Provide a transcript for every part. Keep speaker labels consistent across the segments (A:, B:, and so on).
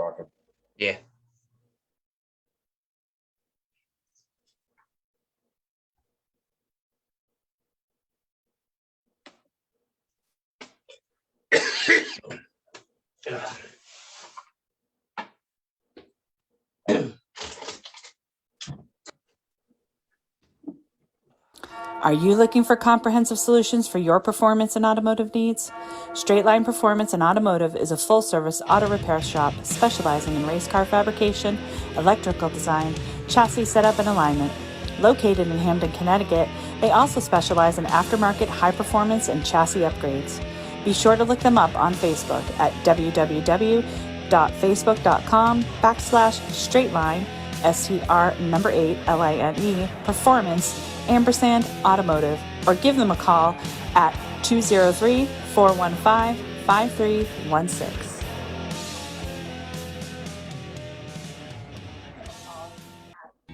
A: talking.
B: Yeah.
C: Are you looking for comprehensive solutions for your performance and automotive needs? Straight Line Performance and Automotive is a full-service auto repair shop specializing in race car fabrication, electrical design, chassis setup and alignment. Located in Hamden, Connecticut, they also specialize in aftermarket high performance and chassis upgrades. Be sure to look them up on Facebook at www.facebook.com/straightline, STR8LINE, Performance, ampersand automotive, or give them a call at 203-415-5316.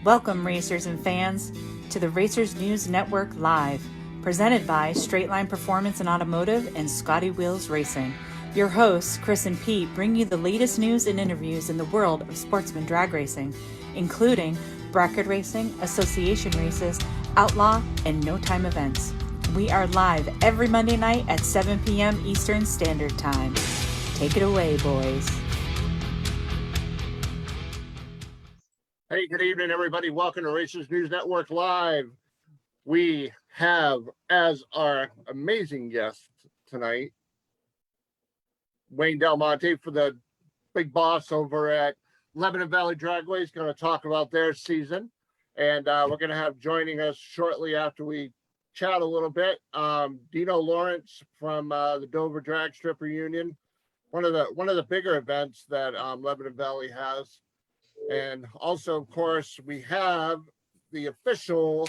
C: Welcome, racers and fans, to the Racers News Network Live, presented by Straight Line Performance and Automotive and Scotty Wheels Racing. Your hosts, Chris and Pete, bring you the latest news and interviews in the world of sportsman drag racing, including bracket racing, association races, outlaw, and no-time events. We are live every Monday night at 7 p.m. Eastern Standard Time. Take it away, boys.
D: Hey, good evening, everybody. Welcome to Racers News Network Live. We have as our amazing guest tonight, Wayne Delmonte, for the big boss over at Lebanon Valley Dragway. Is going to talk about their season. And we're going to have joining us shortly after we chat a little bit, Dino Lawrence from the Dover Dragster Union, one of the bigger events that Lebanon Valley has. And also, of course, we have the official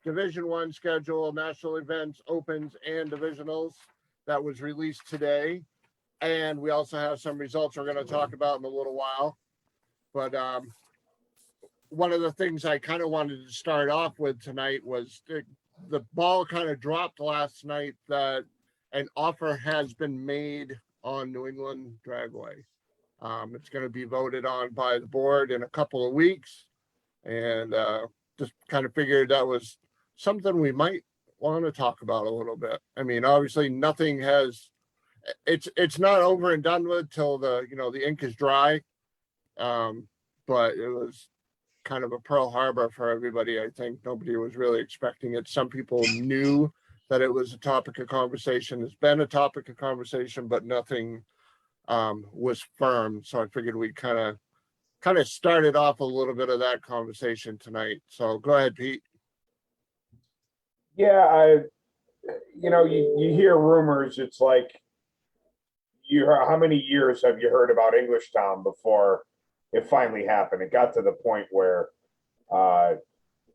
D: Division I schedule, national events, opens, and divisionals that was released today. And we also have some results we're going to talk about in a little while. But one of the things I kind of wanted to start off with tonight was the ball kind of dropped last night that an offer has been made on New England Dragway. It's going to be voted on by the board in a couple of weeks, and just kind of figured that was something we might want to talk about a little bit. I mean, obviously nothing has, it's not over and done with till the ink is dry, but it was kind of a Pearl Harbor for everybody. I think nobody was really expecting it. Some people knew that it was a topic of conversation. It's been a topic of conversation, but nothing was firm. So I figured we'd kind of started off a little bit of that conversation tonight. So go ahead, Pete.
A: Yeah, you hear rumors. It's like, how many years have you heard about English Town before it finally happened? It got to the point where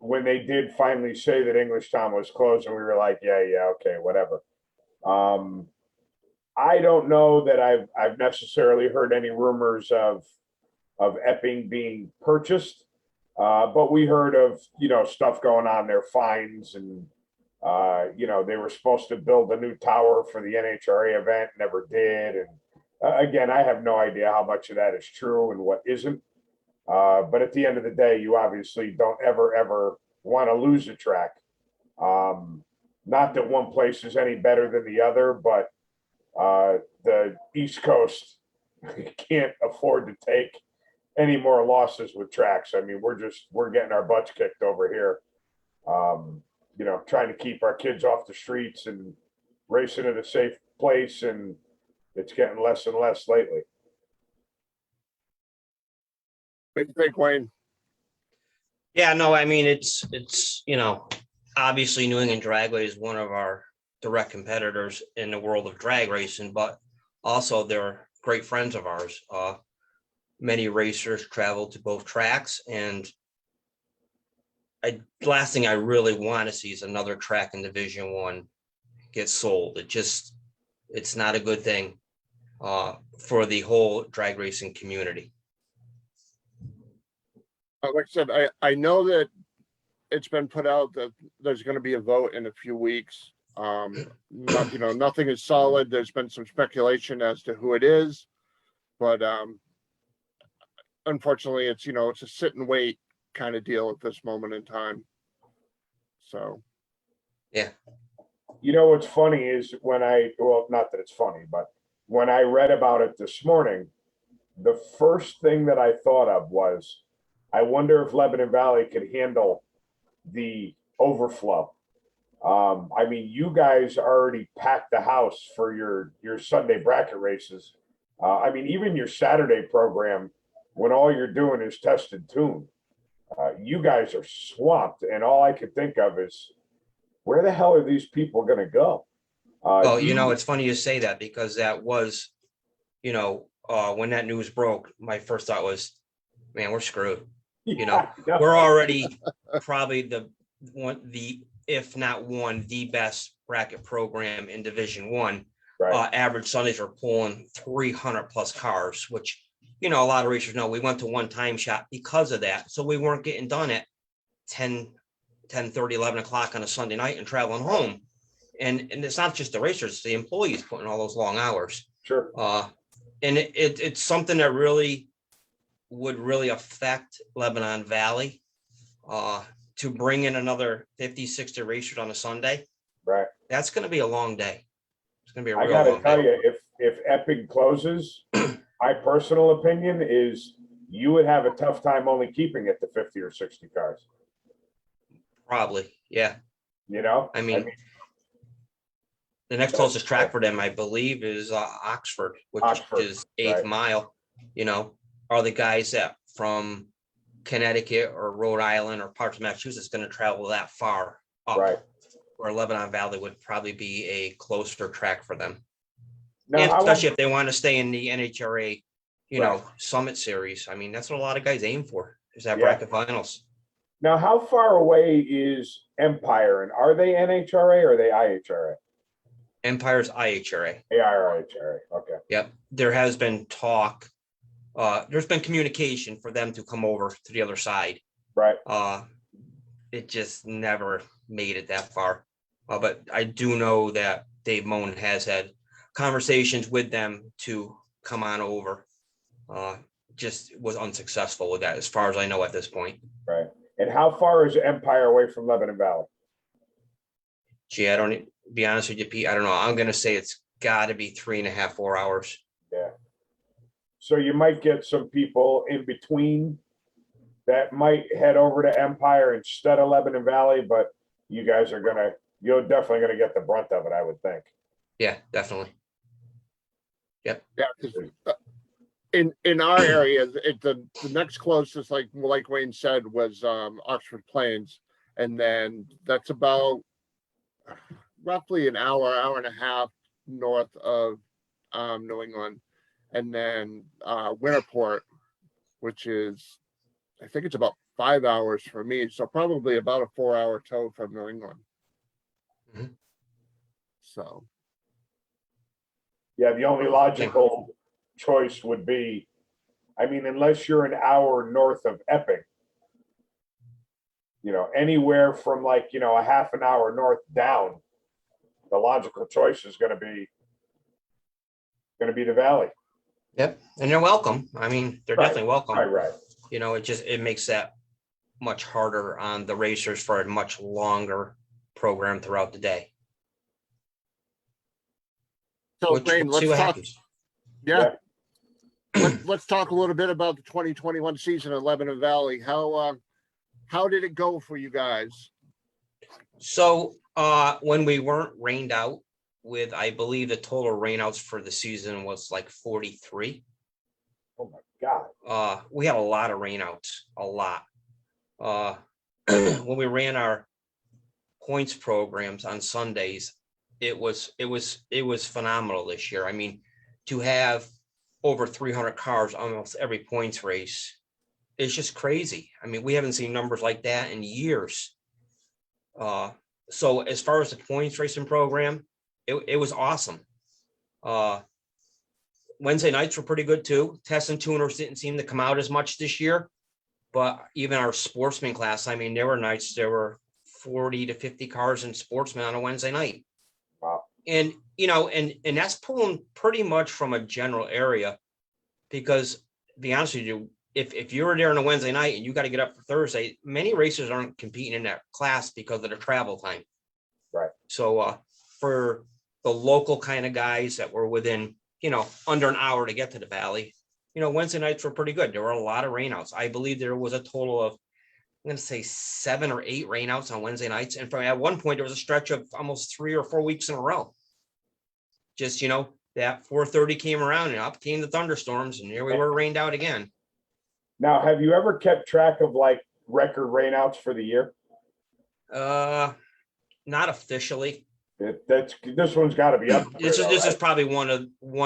A: when they did finally say that English Town was closed, and we were like, yeah, okay, whatever. I don't know that I've necessarily heard any rumors of Epping being purchased, but we heard of stuff going on there, fines, and they were supposed to build a new tower for the NHRA event, never did, and again, I have no idea how much of that is true and what isn't. But at the end of the day, you obviously don't ever want to lose a track. Not that one place is any better than the other, but the East Coast can't afford to take any more losses with tracks. I mean, we're getting our butts kicked over here. Trying to keep our kids off the streets and racing at a safe place, and it's getting less and less lately.
D: Big Wayne.
B: Yeah, no, I mean, it's obviously New England Dragway is one of our direct competitors in the world of drag racing, but also they're great friends of ours. Many racers travel to both tracks, and last thing I really want to see is another track in Division I get sold. It's not a good thing for the whole drag racing community.
D: Like I said, I know that it's been put out that there's going to be a vote in a few weeks. Nothing is solid. There's been some speculation as to who it is, but unfortunately, it's, it's a sit and wait kind of deal at this moment in time. So,
A: You know, what's funny is well, not that it's funny, but when I read about it this morning, the first thing that I thought of was, I wonder if Lebanon Valley could handle the overflow. I mean, you guys already packed the house for your Sunday bracket races. I mean, even your Saturday program, when all you're doing is test and tune, you guys are swamped, and all I could think of is, where the hell are these people going to go?
B: Well, it's funny you say that, because that was, when that news broke, my first thought was, man, we're screwed. We're already probably if not the best bracket program in Division I.
A: Right.
B: Average Sundays are pulling 300 plus cars, which, a lot of racers know. We went to one time shot because of that. So we weren't getting done at 10:30, 11 o'clock on a Sunday night and traveling home. And it's not just the racers, it's the employees putting all those long hours.
A: Sure.
B: And it's something that would really affect Lebanon Valley, to bring in another 50, 60 racers on a Sunday.
A: Right.
B: That's going to be a long day. It's going to be a
A: I
B: real
A: got to
B: long
A: tell
B: day.
A: you, if Epping closes, my personal opinion is you would have a tough time only keeping it to 50 or 60 cars.
B: Probably. Yeah. I mean, the next closest track for them, I believe, is Oxford, which is 8th
A: right.
B: mile. Are the guys that from Connecticut or Rhode Island or parts of Massachusetts going to travel that far up?
A: Right.
B: Where Lebanon Valley would probably be a closer track for them.
A: Now,
B: And especially if they want to stay in the NHRA,
A: Right.
B: Summit Series. I mean, that's what a lot of guys aim for, is that
A: Yeah.
B: bracket finals.
A: Now, how far away is Empire, and are they NHRA or are they IHRA?
B: Empire's IHRA.
A: They are IHRA. Okay.
B: Yep. There has been talk. There's been communication for them to come over to the other side.
A: Right.
B: It just never made it that far. But I do know that Dave Moan has had conversations with them to come on over. Just was unsuccessful with that, as far as I know at this point.
A: Right. And how far is Empire away from Lebanon Valley?
B: Gee, I don't, be honest with you, Pete, I don't know. I'm going to say it's got to be 3.5, 4 hours.
A: Yeah. So you might get some people in between that might head over to Empire instead of Lebanon Valley, but you guys are you're definitely going to get the brunt of it, I would think.
B: Yeah, definitely. Yep.
D: Yeah. 'Cause, in our area, the next closest, like Wayne said, was Oxford Plains, and then that's about roughly an hour and a half north of New England, and then Winterport, which is, I think it's about 5 hours for me, so probably about a 4-hour tow from New England.
B: Mhm.
D: So
A: Yeah, the only logical choice would be, I mean, unless you're an hour north of Epping, anywhere from a half an hour north down, the logical choice is going to be the valley.
B: Yep. And they're welcome. I mean, they're
A: Right.
B: definitely welcome.
A: Right.
B: It makes that much harder on the racers for a much longer program throughout the day.
D: So
B: We'll
D: Wayne,
B: see
D: let's
B: what
D: talk.
B: happens.
D: Yeah. Let's talk a little bit about the 2021 season in Lebanon Valley. How did it go for you guys?
B: So when we weren't rained out with, I believe the total rainouts for the season was like 43.
A: Oh my God.
B: We had a lot of rainouts, a lot. When we ran our points programs on Sundays, it was phenomenal this year. I mean, to have over 300 cars almost every points race, it's just crazy. I mean, we haven't seen numbers like that in years. So as far as the points racing program, it was awesome. Wednesday nights were pretty good too. Test and tuners didn't seem to come out as much this year, but even our sportsman class, I mean, there were nights there were 40 to 50 cars in sportsman on a Wednesday night.
A: Wow.
B: And that's pulling pretty much from a general area, because to be honest with you, if you were there on a Wednesday night and you got to get up for Thursday, many racers aren't competing in that class because of the travel time.
A: Right.
B: So for the local kind of guys that were within, under an hour to get to the Valley, Wednesday nights were pretty good. There were a lot of rainouts. I believe there was a total of, I'm going to say 7 or 8 rainouts on Wednesday nights. And at one point, there was a stretch of almost 3 or 4 weeks in a row. Just, that 4:30 came around and up came the thunderstorms and here we were rained out again.
A: Now, have you ever kept track of like record rainouts for the year?
B: Not officially.
A: This one's got to be up.
B: This is probably one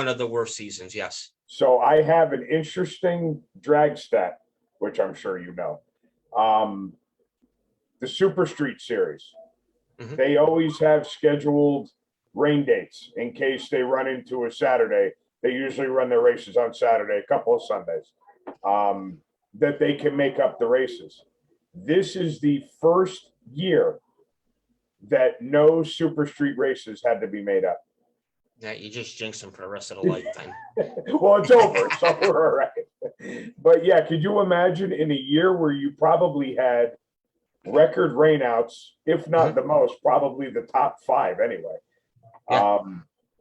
B: of the worst seasons. Yes.
A: So I have an interesting drag stat, which I'm sure you know. The Super Street Series,
B: Mhm.
A: they always have scheduled rain dates in case they run into a Saturday. They usually run their races on Saturday, a couple of Sundays, that they can make up the races. This is the first year that no Super Street races had to be made up.
B: Yeah, you just jinx them for the rest of the lifetime.
A: Well, it's over. It's over, all right. But yeah, could you imagine in a year where you probably had record rainouts, if not the most, probably the top 5 anyway.
B: Yeah.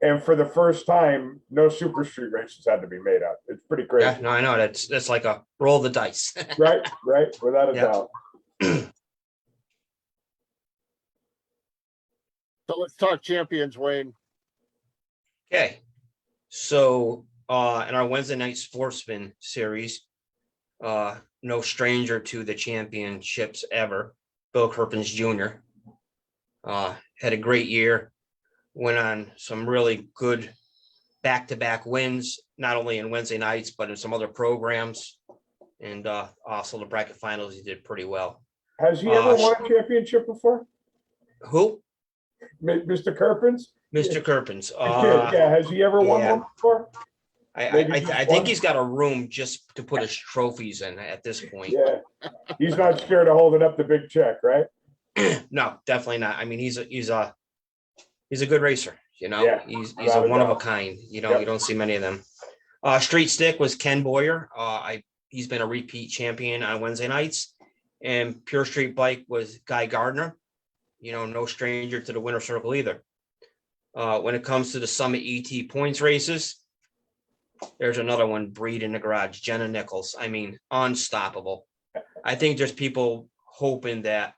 A: And for the first time, no Super Street races had to be made up. It's pretty crazy.
B: Yeah, no, I know that's like a roll the dice.
A: Right, without a
B: Yeah.
A: doubt.
D: So let's talk champions, Wayne.
B: Okay, so in our Wednesday night sportsman series, no stranger to the championships ever, Bill Kerpins Jr. Had a great year, went on some really good back-to-back wins, not only in Wednesday nights, but in some other programs. And also the bracket finals, he did pretty well.
A: Has he ever won a championship before?
B: Who?
A: Mr. Kerpins?
B: Mr. Kerpins.
A: Yeah, has he ever won
B: yeah.
A: one before?
B: I think he's got a room just to put his trophies in at this point.
A: Yeah, he's not scared of holding up the big check, right?
B: No, definitely not. I mean, he's a good racer.
A: Yeah,
B: he's
A: without
B: a
A: a
B: one of a
A: doubt.
B: kind. You
A: Yep.
B: don't see many of them. Street stick was Ken Boyer. He's been a repeat champion on Wednesday nights, and pure street bike was Guy Gardner. No stranger to the winner circle either. When it comes to the Summit ET points races, there's another one, Breed in the Garage, Jenna Nichols. I mean, unstoppable. I think there's people hoping that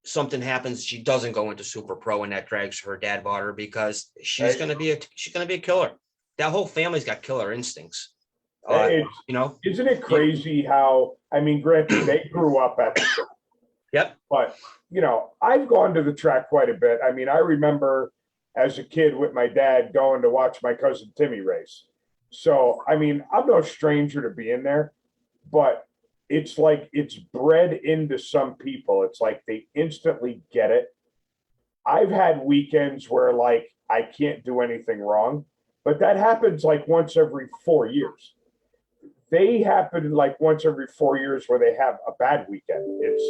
B: something happens, she doesn't go into Super Pro and that drags her dad bought her because she's
A: Right.
B: gonna be a killer. That whole family's got killer instincts.
A: Isn't it crazy how, I mean, granted, they grew up at the track,
B: Yep.
A: but, I've gone to the track quite a bit. I mean, I remember as a kid with my dad going to watch my cousin Timmy race. So, I mean, I'm no stranger to being there, but it's like it's bred into some people. It's like they instantly get it. I've had weekends where like I can't do anything wrong, but that happens like once every 4 years. They happen like once every 4 years where they have a bad weekend. It's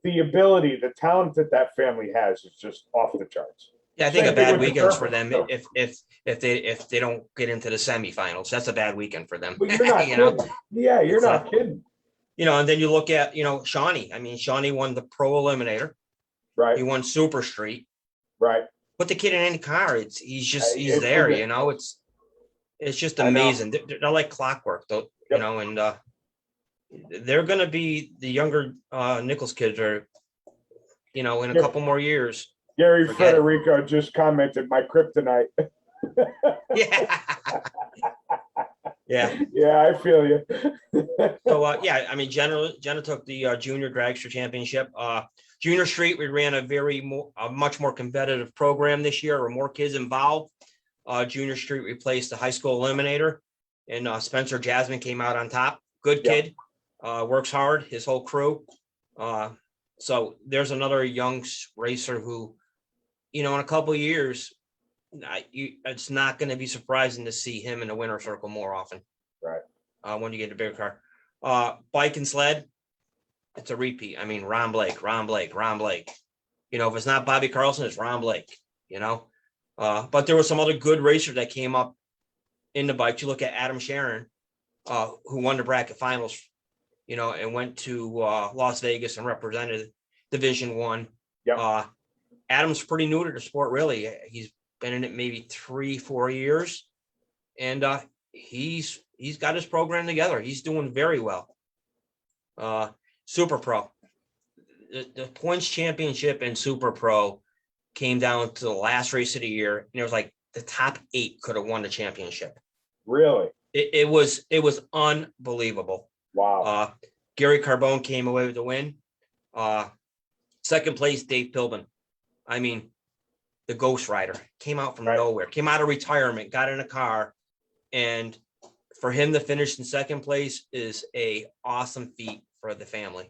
A: the ability, the talent that family has is just off the charts.
B: Yeah, I think
A: Same
B: a
A: thing
B: bad
A: with the
B: weekend's for
A: Kerpins,
B: them
A: too.
B: if they don't get into the semifinals. That's a bad weekend for them.
A: But you're not kidding. Yeah, you're
B: It's
A: not kidding.
B: And then you look at, Shawnee. I mean, Shawnee won the Pro Eliminator. He
A: Right,
B: won Super Street.
A: right.
B: Put the kid in any car. He's
A: It's
B: there,
A: ridiculous.
B: it's just
A: I know.
B: amazing. They're like clockwork though,
A: Yep.
B: and they're going to be the younger Nichols kids are, in a
A: Yeah.
B: couple more years.
A: Gary
B: Forget it.
A: Federico just commented, my kryptonite.
B: Yeah. Yeah.
A: Yeah, I feel you.
B: So, I mean, Jenna took the junior dragster championship. Junior Street, we ran a much more competitive program this year, or more kids involved. Junior Street replaced the high school eliminator, and Spencer Jasmine came out on top. Good
A: Yep.
B: kid, works hard, his whole crew. So there's another young racer who, in a couple of years, it's not going to be surprising to see him in the winner circle more often.
A: Right.
B: When you get a bigger car. Bike and sled, it's a repeat. I mean, Ron Blake. If it's not Bobby Carlson, it's Ron Blake, But there were some other good racers that came up in the bike. You look at Adam Sharon, who won the bracket finals, and went to Las Vegas and represented Division One.
A: Yep.
B: Adam's pretty new to the sport, really. He's been in it maybe 3-4 years, and he's got his program together. He's doing very well. Super Pro, the points championship and Super Pro came down to the last race of the year, and it was like the top 8 could have won the championship.
A: Really?
B: It was unbelievable.
A: Wow.
B: Gary Carbone came away with the win. Second place, Dave Pilbin. I mean, the Ghost Rider came out from nowhere, came out of retirement, got in a car, and for him to finish in second place is a awesome feat for the family.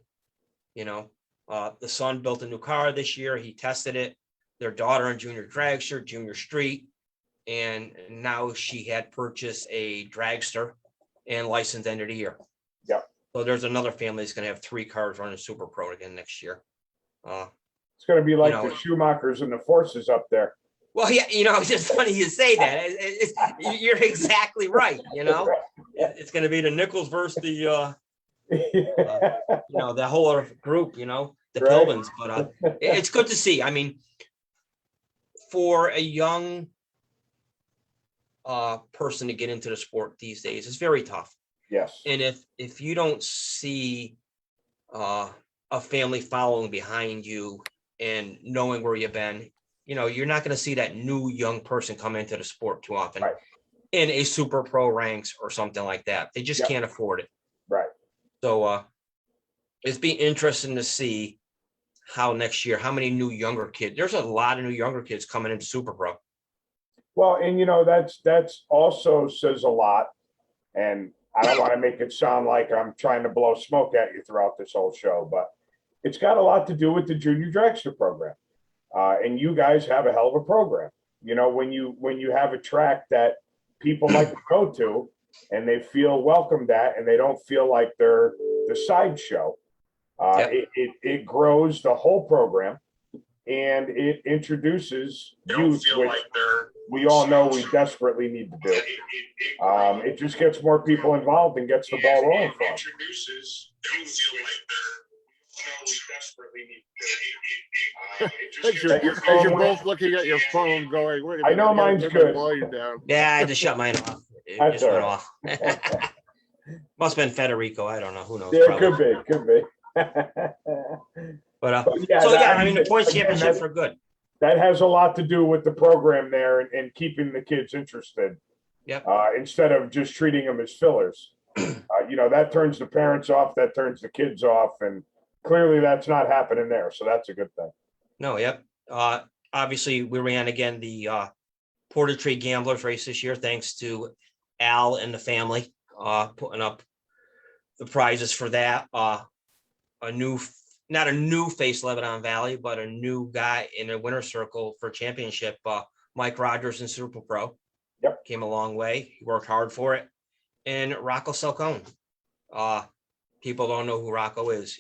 B: The son built a new car this year. He tested it. Their daughter in junior dragster, junior street, and now she had purchased a dragster and license end of the year.
A: Yep.
B: So there's another family that's going to have 3 cars running Super Pro again next year.
A: It's going to be like the Schumachers and the Forces up there.
B: Well, yeah, it's just funny you say that. You're exactly right. It's going to be the Nichols versus the, the whole other group, the Pilbins. But it's good to see. I mean, for a young person to get into the sport these days, it's very tough.
A: Yes.
B: And if you don't see a family following behind you and knowing where you've been, you're not going to see that new young person come into the sport too often in a Super Pro ranks or something like that. They just can't afford it.
A: Right.
B: So it's be interesting to see how next year, how many new younger kids. There's a lot of new younger kids coming into Super Pro.
A: Well, and that's also says a lot. And I don't want to make it sound like I'm trying to blow smoke at you throughout this whole show, but it's got a lot to do with the junior dragster program. And you guys have a hell of a program. When you have a track that people like to go to and they feel welcomed at and they don't feel like they're the sideshow, it grows the whole program and it introduces youth, which we all know we desperately need to do. It just gets more people involved and gets the ball rolling for them.
D: As you're both looking at your phone going, wait a minute,
A: I know mine's good.
B: Yeah, I had to shut mine off. It
A: That's
B: just went
A: all
B: off. Must have been Federico. I don't know. Who knows?
A: Yeah, could be.
B: But
A: yeah,
B: I mean, the points championships are good.
A: That has a lot to do with the program there and keeping the kids interested.
B: Yep.
A: Instead of just treating them as fillers. That turns the parents off, that turns the kids off, and clearly that's not happening there. So that's a good thing.
B: No, yep. Obviously, we ran again the Porta Tree Gamblers race this year, thanks to Al and the family putting up the prizes for that. Not a new face Lebanon Valley, but a new guy in the winner's circle for championship. Mike Rogers in Super Pro.
A: Yep.
B: Came a long way. He worked hard for it. And Rocco Salcone. People don't know who Rocco is.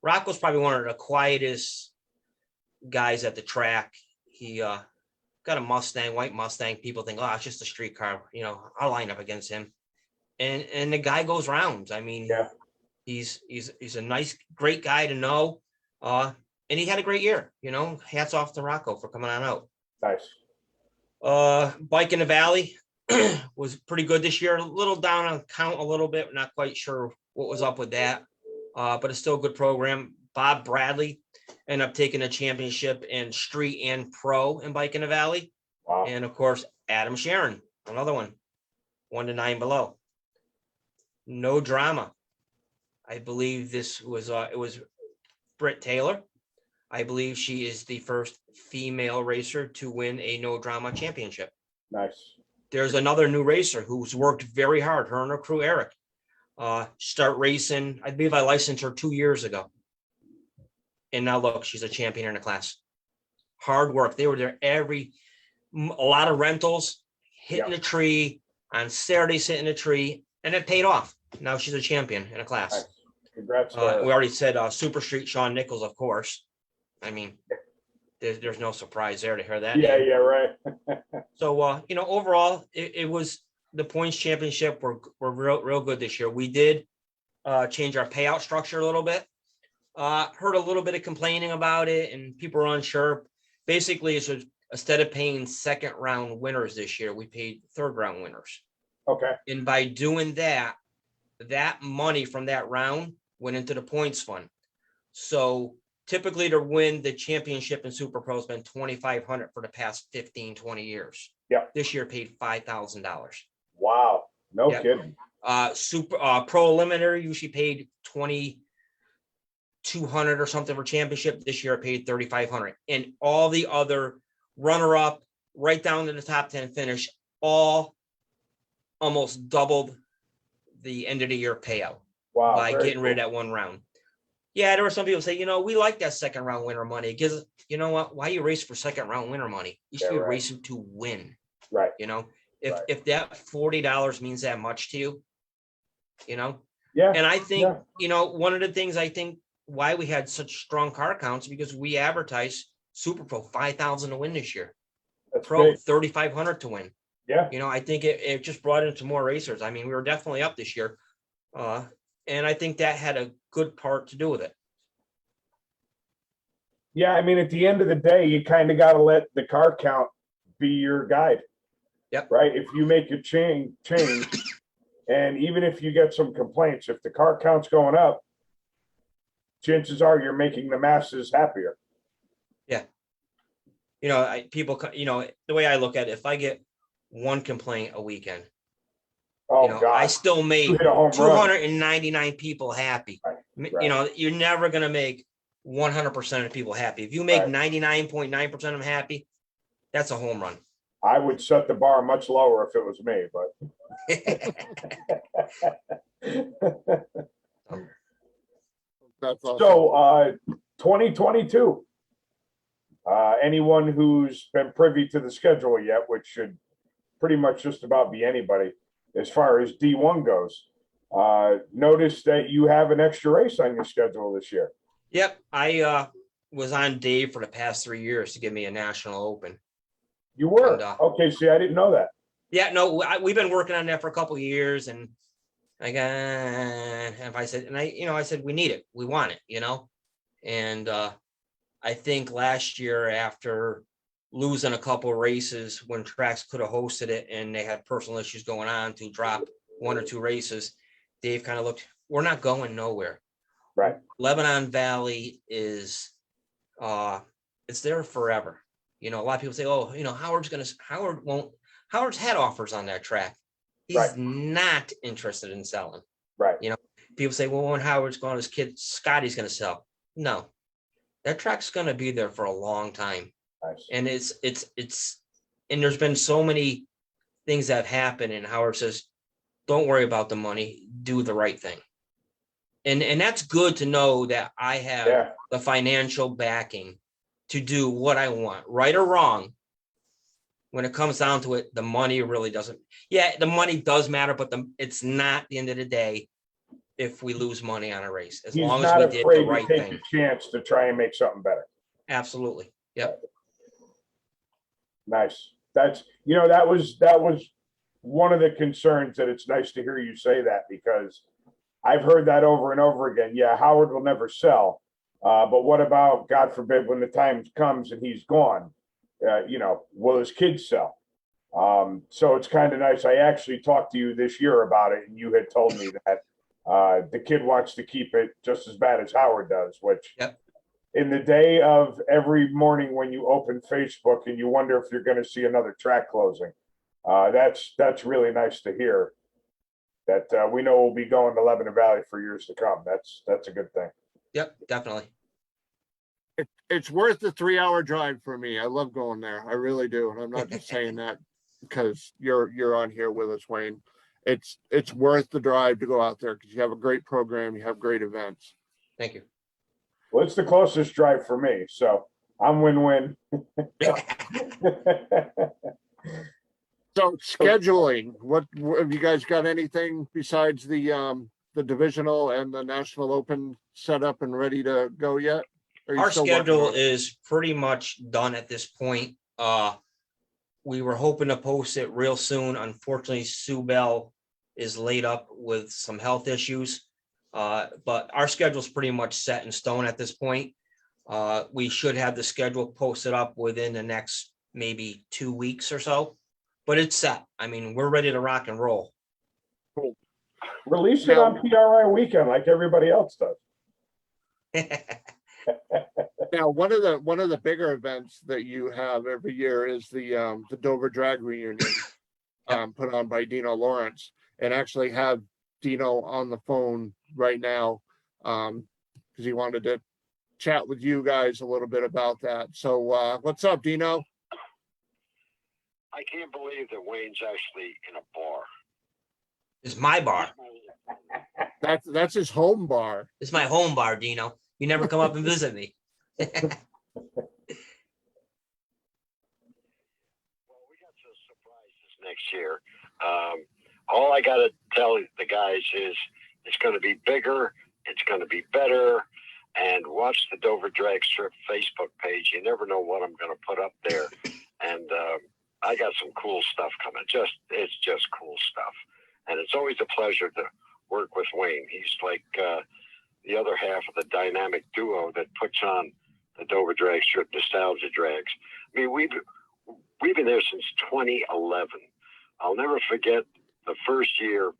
B: Rocco's probably one of the quietest guys at the track. He got a Mustang, white Mustang. People think, it's just a street car. I'll line up against him. And the guy goes rounds. I mean, he's a nice, great guy to know. And he had a great year. Hats off to Rocco for coming on out.
A: Nice.
B: Bike in the Valley was pretty good this year. A little down on count a little bit. Not quite sure what was up with that. But it's still a good program. Bob Bradley ended up taking a championship in street and pro in Bike in the Valley.
A: Wow.
B: And of course, Adam Sharon, another one, 1 to 9 below. No drama. I believe it was Britt Taylor. I believe she is the first female racer to win a no drama championship.
A: Nice.
B: There's another new racer who's worked very hard. Her and her crew, Eric, start racing. I believe I licensed her 2 years ago. And now look, she's a champion in the class. Hard work. They were there a lot of rentals, hitting a tree on Saturdays, hitting a tree, and it paid off. Now she's a champion in a class.
A: Nice. Congrats.
B: We already said Super Street Sean Nichols, of course. I mean, there's no surprise there to hear that.
A: Yeah, right.
B: So, overall, it was the points championship were real good this year. We did change our payout structure a little bit. Heard a little bit of complaining about it, and people were unsure. Basically, so instead of paying second round winners this year, we paid third round winners.
A: Okay.
B: And by doing that, that money from that round went into the points fund. So typically to win the championship in Super Pro has been $2,500 for the past 15, 20 years.
A: Yeah.
B: This year paid $5,000.
A: Wow. No
B: Yep.
A: kidding.
B: Super Pro Eliminator usually paid $2,200 or something for championship. This year I paid $3,500. And all the other runner-up, right down to the top 10 finish, all almost doubled the end of the year payout
A: Wow.
B: by
A: very
B: getting rid of
A: cool.
B: that one round. Yeah, there were some people say, we like that second round winner money. It gives, you know what? Why you race for second round winner money? You should
A: Yeah,
B: be
A: right.
B: racing to win.
A: Right.
B: If
A: Right.
B: if that $40 means that much to you,
A: Yeah.
B: and I think,
A: Yeah.
B: one of the things I think why we had such strong car counts because we advertised Super Pro 5,000 to win this year,
A: That's
B: Pro
A: big.
B: 3,500 to win.
A: Yeah.
B: I think it just brought in some more racers. I mean, we were definitely up this year. And I think that had a good part to do with it.
A: Yeah. I mean, at the end of the day, you kind of got to let the car count be your guide.
B: Yep.
A: Right. If you make a change, and even if you get some complaints, if the car count's going up, chances are you're making the masses happier.
B: Yeah. The way I look at it, if I get one complaint a weekend,
A: Oh God.
B: I still
A: You
B: made
A: hit a home run.
B: 299 people happy.
A: Right.
B: You're never going to make 100% of people happy. If you make
A: Right.
B: 99.9% of them happy, that's a home run.
A: I would set the bar much lower if it was me, but
D: That's awesome.
A: so 2022. Anyone who's been privy to the schedule yet, which should pretty much just about be anybody, as far as D1 goes, notice that you have an extra race on your schedule this year.
B: Yep. I was on Dave for the past 3 years to give me a national open.
A: You were?
B: And,
A: Okay, see, I didn't know that.
B: Yeah, no, we've been working on that for a couple of years, and I said we need it, we want it, and I think last year after losing a couple of races when tracks could have hosted it and they had personal issues going on to drop one or two races, Dave kind of looked, we're not going nowhere.
A: Right.
B: Lebanon Valley is it's there forever. A lot of people say, oh, Howard's had offers on that track. He's
A: Right.
B: not interested in selling.
A: Right.
B: People say, well, when Howard's gone, his kid Scotty's going to sell. No, that track's going to be there for a long time.
A: Nice.
B: And and there's been so many things that happen, and Howard says, don't worry about the money, do the right thing. And that's good to know that I have the financial backing to do what I want, right or wrong. When it comes down to it, the money really doesn't. Yeah, the money does matter, but it's not the end of the day if we lose money on a race, as
A: He's
B: long
A: not
B: as we did
A: afraid
B: the right
A: to take
B: thing.
A: the chance to try and make something better.
B: Absolutely. Yep.
A: Nice. That was one of the concerns, that it's nice to hear you say that, because I've heard that over and over again. Yeah, Howard will never sell. But what about, God forbid, when the time comes and he's gone, will his kids sell? So it's kind of nice. I actually talked to you this year about it, and you had told me that the kid wants to keep it just as bad as Howard does, which in the day of every morning when you open Facebook and you wonder if you're going to see another track closing, that's really nice to hear, that we know we'll be going to Lebanon Valley for years to come. That's a good thing.
B: Yep, definitely.
D: It's worth the 3-hour drive for me. I love going there. I really do. And I'm not just saying that because you're on here with us, Wayne. It's worth the drive to go out there because you have a great program. You have great events.
B: Thank you.
A: Well, it's the closest drive for me, so I'm win-win.
D: So scheduling, what have you guys got anything besides the divisional and the National Open set up and ready to go yet? Or are you
B: Our
D: still working
B: schedule
D: on it?
B: is pretty much done at this point. we were hoping to post it real soon. Unfortunately, Sue Bell is laid up with some health issues. But our schedule's pretty much set in stone at this point. We should have the schedule posted up within the next maybe 2 weeks or so, but it's set. I mean, we're ready to rock and roll.
A: Release it on PRI weekend like everybody else does.
D: Now, one of the bigger events that you have every year is the Dover Drag Reunion, put on by Dino Lawrence, and actually have Dino on the phone right now, because he wanted to chat with you guys a little bit about that. So, what's up, Dino?
E: I can't believe that Wayne's actually in a bar.
B: It's my bar.
D: That's his home bar.
B: It's my home bar, Dino. You never come up and visit me.
E: Well, we got some surprises next year. All I got to tell the guys is it's going to be bigger, it's going to be better, and watch the Dover Drag Strip Facebook page. You never know what I'm going to put up there. And I got some cool stuff coming. It's just cool stuff. And it's always a pleasure to work with Wayne. He's like the other half of the dynamic duo that puts on the Dover Drag Strip Nostalgia Drags. I mean, we've been there since 2011. I'll never forget the first year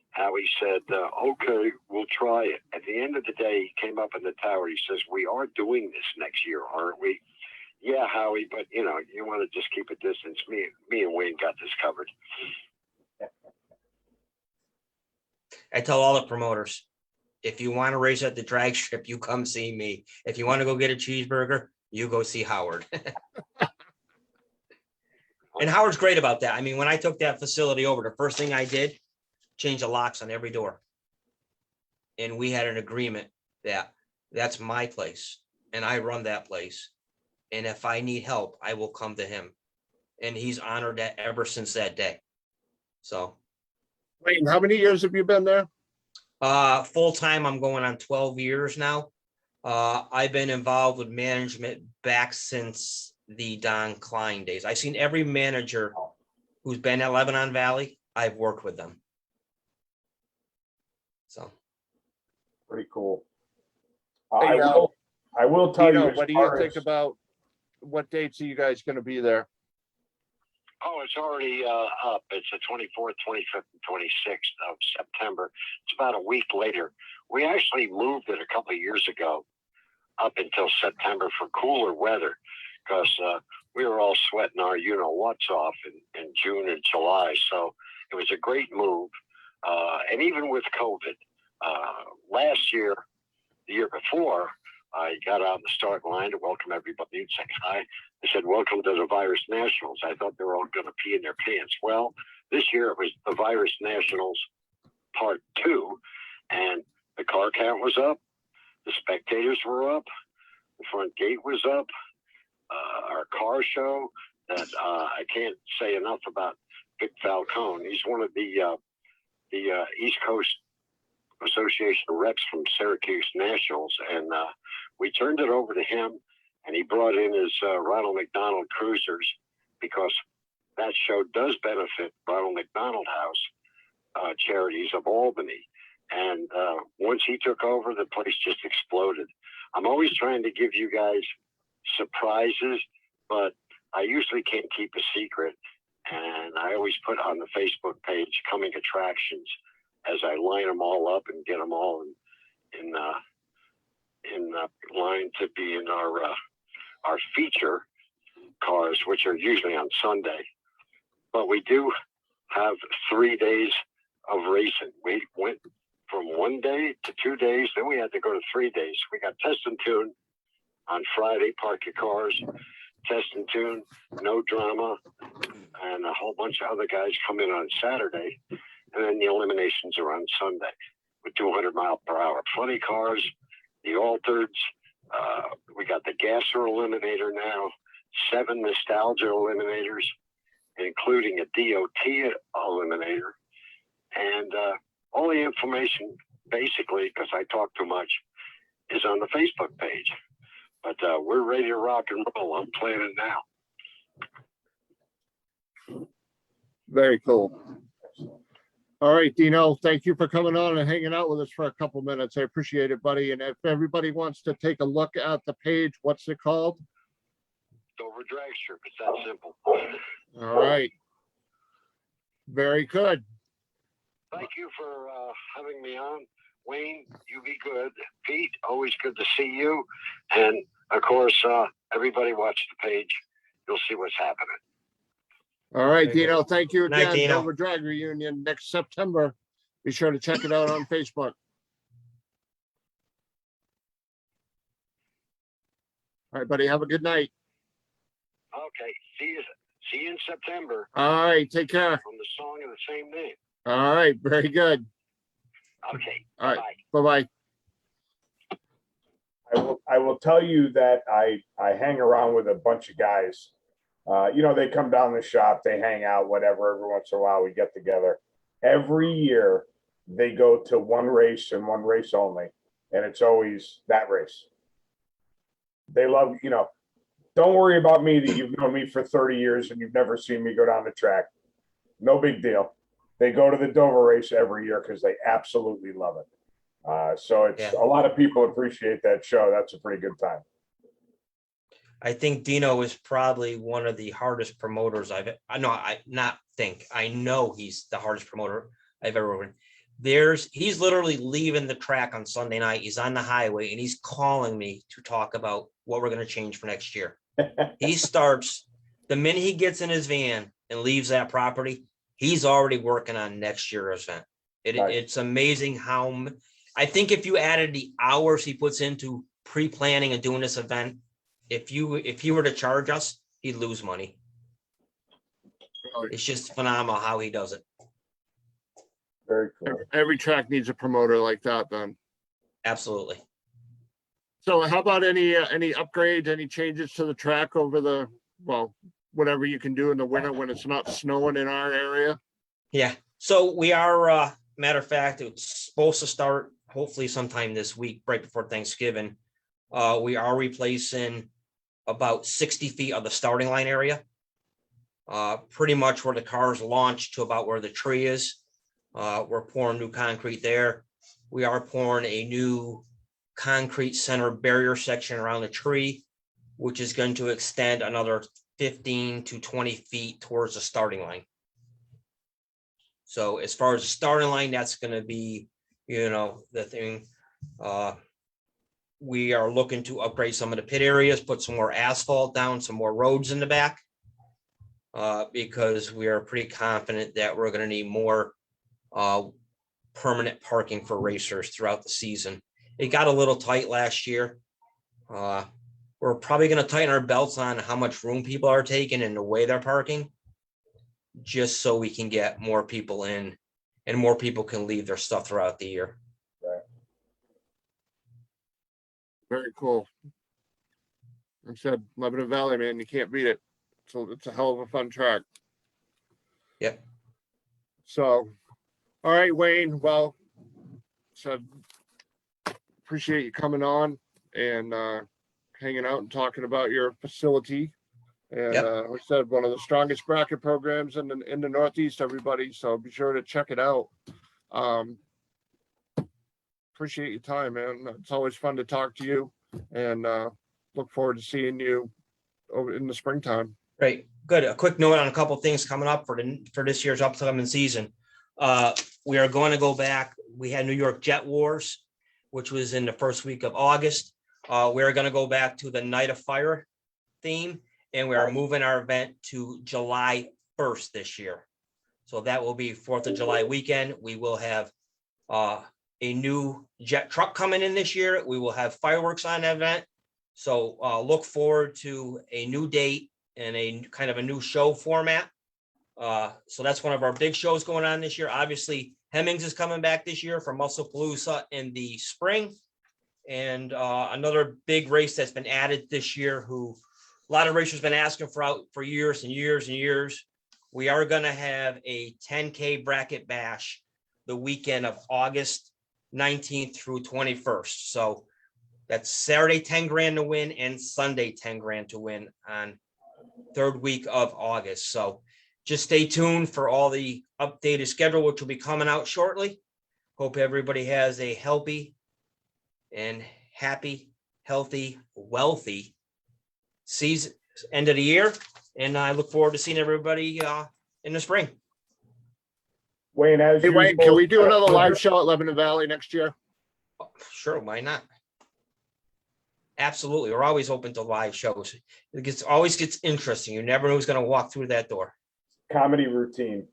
E: how he said, okay, we'll try it. At the end of the day, he came up in the tower. He says, we are doing this next year, aren't we? Yeah, Howie, but you want to just keep a distance. Me and Wayne got this covered.
B: I tell all the promoters, if you want to race at the drag strip, you come see me. If you want to go get a cheeseburger, you go see Howard. And Howard's great about that. I mean, when I took that facility over, the first thing I did, change the locks on every door. And we had an agreement that that's my place and I run that place. And if I need help, I will come to him. And he's honored that ever since that day. So.
D: Wait, how many years have you been there?
B: Full time, I'm going on 12 years now. I've been involved with management back since the Don Klein days. I've seen every manager who's been at Lebanon Valley. I've worked with them. So
A: Pretty cool.
D: Hey,
A: I will tell you.
D: What do you think about what dates are you guys going to be there?
E: Oh, it's already up. It's the 24th, 25th, and 26th of September. It's about a week later. We actually moved it a couple of years ago up until September for cooler weather because we were all sweating our you-know-what's off in June and July. So it was a great move. And even with COVID, last year, the year before, I got out on the start line to welcome everybody and say hi. They said, welcome to the Virus Nationals. I thought they were all going to pee in their pants. Well, this year it was the Virus Nationals Part 2, and the car count was up. The spectators were up. The front gate was up. Our car show that I can't say enough about Vic Falcone. He's one of the East Coast Association of Reps from Syracuse Nationals, and we turned it over to him, and he brought in his Ronald McDonald Cruisers because that show does benefit Ronald McDonald House Charities of Albany. And once he took over, the place just exploded. I'm always trying to give you guys surprises, but I usually can't keep a secret. And I always put on the Facebook page coming attractions as I line them all up and get them all in line to be in our feature cars, which are usually on Sunday. But we do have 3 days of racing. We went from 1 day to 2 days, then we had to go to 3 days. We got test and tune on Friday, park your cars, test and tune, no drama, and a whole bunch of other guys come in on Saturday, and then the eliminations are on Sunday with 200 mile per hour funny cars, the altereds. We got the gasser eliminator now, 7 nostalgia eliminators, including a DOT eliminator, and all the information, basically, because I talk too much, is on the Facebook page. But we're ready to rock and roll. I'm planning now.
D: Very cool. All right, Dino, thank you for coming on and hanging out with us for a couple minutes. I appreciate it, buddy. And if everybody wants to take a look at the page, what's it called?
E: Dover Dragster. It's that simple.
D: All right. Very good.
E: Thank you for having me on. Wayne, you be good. Pete, always good to see you. And of course, everybody watch the page. You'll see what's happening.
D: All right,
B: Very good.
D: Dino, thank you
B: Night,
D: again.
B: Dino.
D: Dover Drag Reunion next September. Be sure to check it out on Facebook. All right, buddy, have a good night.
E: Okay. See you in September
D: All right, take care.
E: from the song of the same name.
D: All right, very good.
E: Okay.
D: All right.
E: Bye.
D: Bye-bye.
A: I will tell you that I hang around with a bunch of guys. They come down the shop, they hang out, whatever. Every once in a while, we get together. Every year, they go to one race and one race only, and it's always that race. They love, don't worry about me that you've known me for 30 years and you've never seen me go down the track. No big deal. They go to the Dover race every year because they absolutely love it. So it's
B: Yeah.
A: a lot of people appreciate that show. That's a pretty good time.
B: I think Dino is probably one of the hardest promoters I know he's the hardest promoter I've ever been. He's literally leaving the track on Sunday night. He's on the highway and he's calling me to talk about what we're going to change for next year. He starts the minute he gets in his van and leaves that property, he's already working on next year's event.
A: Nice.
B: It's amazing how I think if you added the hours he puts into pre-planning and doing this event, if he were to charge us, he'd lose money. It's just phenomenal how he does it.
A: Very cool.
D: Every track needs a promoter like that then.
B: Absolutely.
D: So how about any upgrades, any changes to the track over whatever you can do in the winter when it's not snowing in our area?
B: Yeah. So we are, matter of fact, it's supposed to start hopefully sometime this week, right before Thanksgiving. We are replacing about 60 feet of the starting line area. Pretty much where the cars launch to about where the tree is. We're pouring new concrete there. We are pouring a new concrete center barrier section around the tree, which is going to extend another 15 to 20 feet towards the starting line. So as far as the starting line, that's going to be, the thing. We are looking to upgrade some of the pit areas, put some more asphalt down, some more roads in the back, because we are pretty confident that we're going to need more permanent parking for racers throughout the season. It got a little tight last year. We're probably going to tighten our belts on how much room people are taking and the way they're parking, just so we can get more people in and more people can leave their stuff throughout the year.
D: Very cool. Like I said, Lebanon Valley, man, you can't beat it. So it's a hell of a fun track.
B: Yep.
D: So, all right, Wayne. Well, appreciate you coming on and hanging out and talking about your facility. And
B: Yep.
D: Like I said, one of the strongest bracket programs in the Northeast, everybody. So be sure to check it out. Appreciate your time, man. It's always fun to talk to you, and look forward to seeing you over in the springtime.
B: Great. Good. A quick note on a couple of things coming up for this year's upcoming season. We are going to go back. We had New York Jet Wars, which was in the first week of August. We are going to go back to the Night of Fire theme, and we are moving our event to July 1st this year. So that will be 4th of July weekend. We will have a new jet truck coming in this year. We will have fireworks on that event. So look forward to a new date and a kind of a new show format. So that's one of our big shows going on this year. Obviously, Hemmings is coming back this year for Musclepalooza in the spring. And another big race that's been added this year, who a lot of racers have been asking for years and years and years. We are going to have a 10K bracket bash the weekend of August 19th through 21st. So that's Saturday 10 grand to win and Sunday 10 grand to win on third week of August. So just stay tuned for all the updated schedule, which will be coming out shortly. Hope everybody has a healthy and happy, healthy, wealthy season, end of the year. And I look forward to seeing everybody in the spring.
A: Wayne, as
D: Hey, Wayne,
A: usual,
D: can we do another live show at Lebanon Valley next year?
B: Sure, why not? Absolutely. We're always open to live shows. It always gets interesting. You never know who's going to walk through that door.
A: Comedy routine.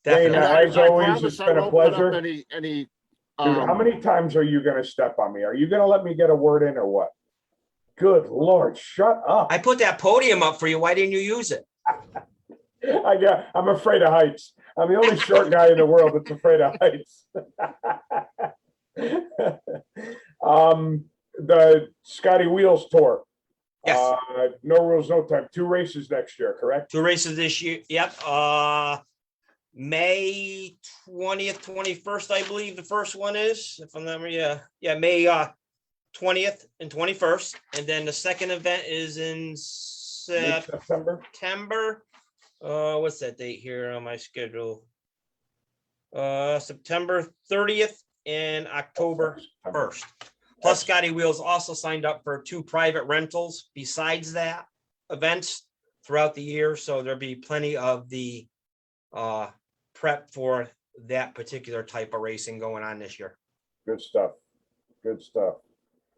B: Definitely.
A: Wayne, as always, it's been a pleasure.
D: Any
A: Dude, how many times are you going to step on me? Are you going to let me get a word in or what? Good Lord, shut up.
B: I put that podium up for you. Why didn't you use it?
A: I'm afraid of heights. I'm the only short guy in the world that's afraid of heights. The Scotty Wheels tour.
B: Yes.
A: No rules, no time. 2 races next year, correct?
B: 2 races this year. Yep. May 20th, 21st, I believe the first one is. If I'm not, May 20th and 21st. And then the second event is in
A: September.
B: What's that date here on my schedule? September 30th and October 1st. Plus, Scotty Wheels also signed up for 2 private rentals besides that events throughout the year. So there'll be plenty of the prep for that particular type of racing going on this year.
A: Good stuff. Good stuff.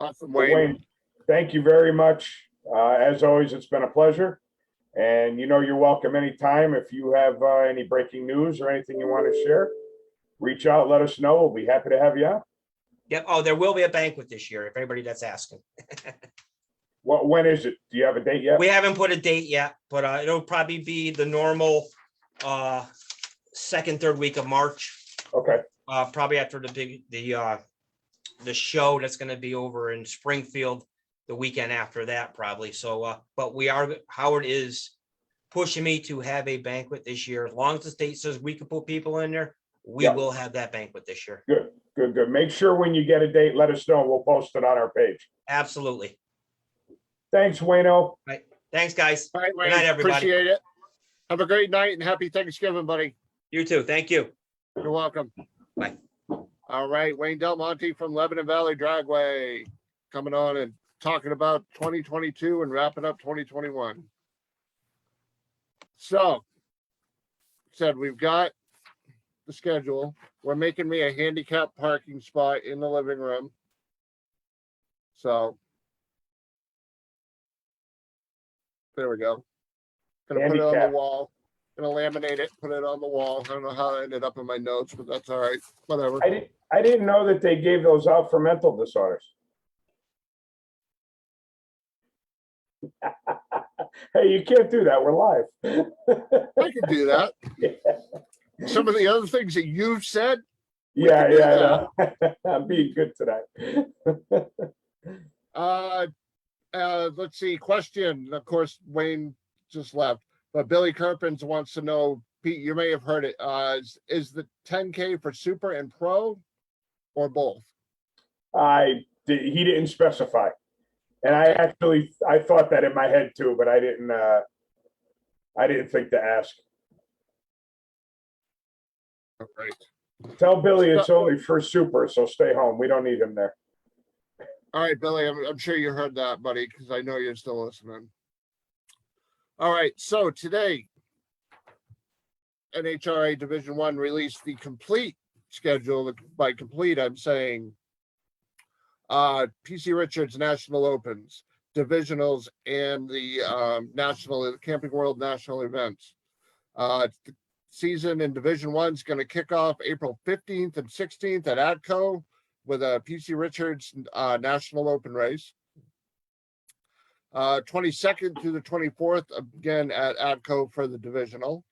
D: Awesome,
A: Well,
D: Wayne.
A: Wayne, thank you very much. As always, it's been a pleasure. And you're welcome anytime. If you have any breaking news or anything you want to share, reach out, let us know. We'll be happy to have you on.
B: Yep. Oh, there will be a banquet this year, if anybody that's asking.
A: When is it? Do you have a date yet?
B: We haven't put a date yet, but it'll probably be the normal second, third week of March.
A: Okay.
B: Probably after the show that's going to be over in Springfield the weekend after that, probably. So, but Howard is pushing me to have a banquet this year. As long as the state says we can put people in there, we will have that banquet this year.
A: Good. Make sure when you get a date, let us know. We'll post it on our page.
B: Absolutely.
A: Thanks, Wayno.
B: Right. Thanks, guys.
D: All right, Wayne.
B: Good night, everybody.
D: Appreciate it. Have a great night and happy Thanksgiving, buddy.
B: You too. Thank you.
D: You're welcome.
B: Bye.
D: All right, Wayne Delmonte from Lebanon Valley Dragway coming on and talking about 2022 and wrapping up 2021. So, said we've got the schedule. We're making me a handicap parking spot in the living room. So, there we go. Gonna put it on
A: Handicap.
D: the wall. Gonna laminate it, put it on the wall. I don't know how it ended up in my notes, but that's all right. Whatever.
A: I didn't know that they gave those out for mental disorders. Hey, you can't do that. We're live.
D: I can do that. Some of the other things that you've said.
A: Yeah. I'm being good today.
D: Let's see. Question. Of course, Wayne just left, but Billy Kirpins wants to know, Pete, you may have heard it. Is the 10K for Super and Pro or both?
A: He didn't specify. And I thought that in my head too, but I didn't think to ask.
D: All right.
A: Tell Billy it's only for Super, so stay home. We don't need him there.
D: All right, Billy, I'm sure you heard that, buddy, because I know you're still listening. All right, so today, NHRA Division I released the complete schedule. By complete, I'm saying PC Richards National Opens, divisionals, and the Camping World national events. The season in Division I is going to kick off April 15th and 16th at ADCO with a PC Richards National Open race. 22nd through the 24th, again at ADCO for the divisional.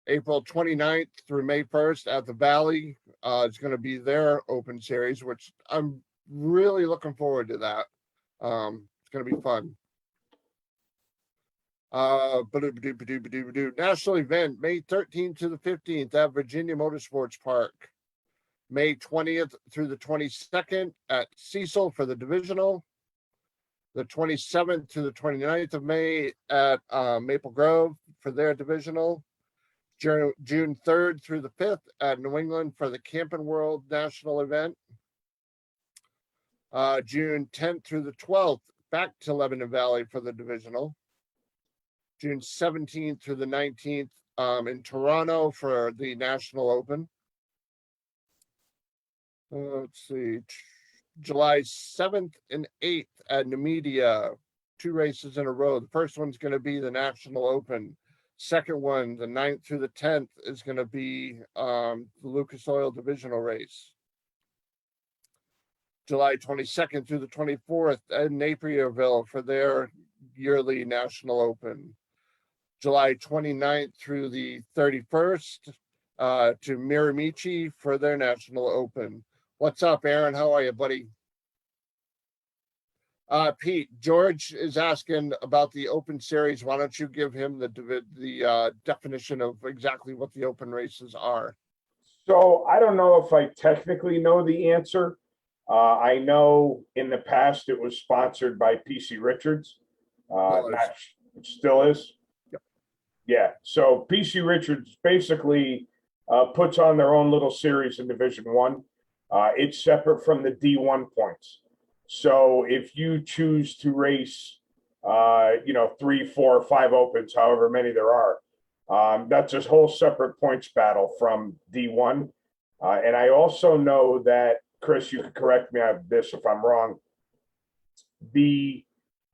D: April 29th through May 1st at the Valley. It's going to be their open series, which I'm really looking forward to that. It's going to be fun. National event, May 13th to the 15th at Virginia Motorsports Park. May 20th through the 22nd at Cecil for the divisional. The 27th to the 29th of May at Maple Grove for their divisional. June 3rd through the 5th at New England for the Camping World National event. June 10th through the 12th back to Lebanon Valley for the divisional. June 17th through the 19th in Toronto for the National Open. Let's see, July 7th and 8th at Numidia, 2 races in a row. The first one's going to be the National Open. Second one, the 9th through the 10th, is going to be the Lucas Oil Divisional Race. July 22nd through the 24th at Naperville for their yearly National Open. July 29th through the 31st to Miramichi for their National Open. What's up, Aaron? How are you, buddy? Pete, George is asking about the Open Series. Why don't you give him the definition of exactly what the Open races are?
A: So I don't know if I technically know the answer. I know in the past it was sponsored by PC Richards. It still is.
D: Yep.
A: Yeah. So PC Richards basically puts on their own little series in Division One. It's separate from the D1 points. So if you choose to race, 3, 4, 5 opens, however many there are, that's a whole separate points battle from D1. And I also know that, Chris, you can correct me on this if I'm wrong. The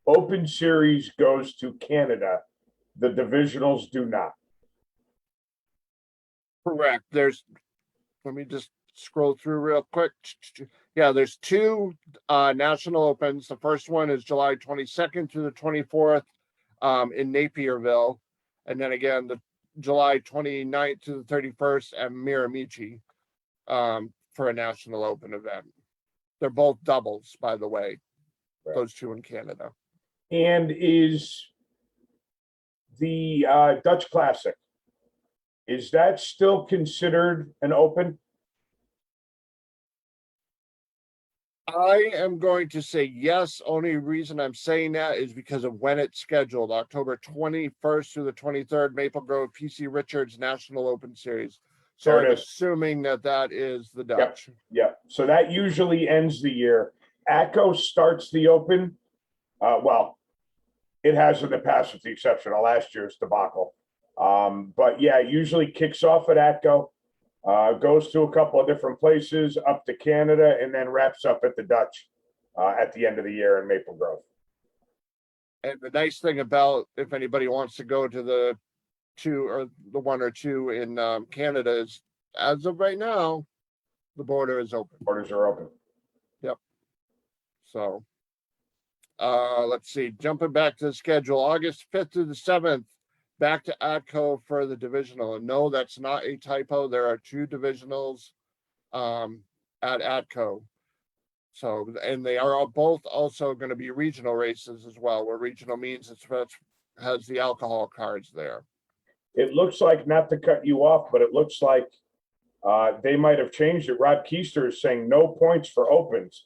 A: Open Series goes to Canada. The divisionals do not.
D: Correct. Let me just scroll through real quick. Yeah, there's 2 National Opens. The first one is July 22nd through the 24th in Naperville. And then again, the July 29th to the 31st at Miramichi for a National Open event. They're both doubles, by the way, right. Those 2 in Canada.
A: And is the Dutch Classic, is that still considered an open?
D: I am going to say yes. Only reason I'm saying that is because of when it's scheduled. October 21st through the 23rd, Maple Grove PC Richards National Open Series. So I'm assuming that is the Dutch.
A: Yep. So that usually ends the year. ATCO starts the Open. Well, it has in the past with the exception of last year's debacle. But yeah, it usually kicks off at ATCO. Goes to a couple of different places, up to Canada, and then wraps up at the Dutch at the end of the year in Maple Grove.
D: And the nice thing about, if anybody wants to go to the 1 or 2 in Canada, is as of right now, the border is open.
A: Borders are open.
D: Yep. So let's see, jumping back to the schedule, August 5th through the 7th. Back to ATCO for the divisional. And no, that's not a typo. There are 2 divisionals at ATCO. So, and they are both also going to be regional races as well, where regional means it has the alcohol cards there.
A: It looks like, not to cut you off, but it looks like they might have changed it. Rob Keister is saying no points for opens,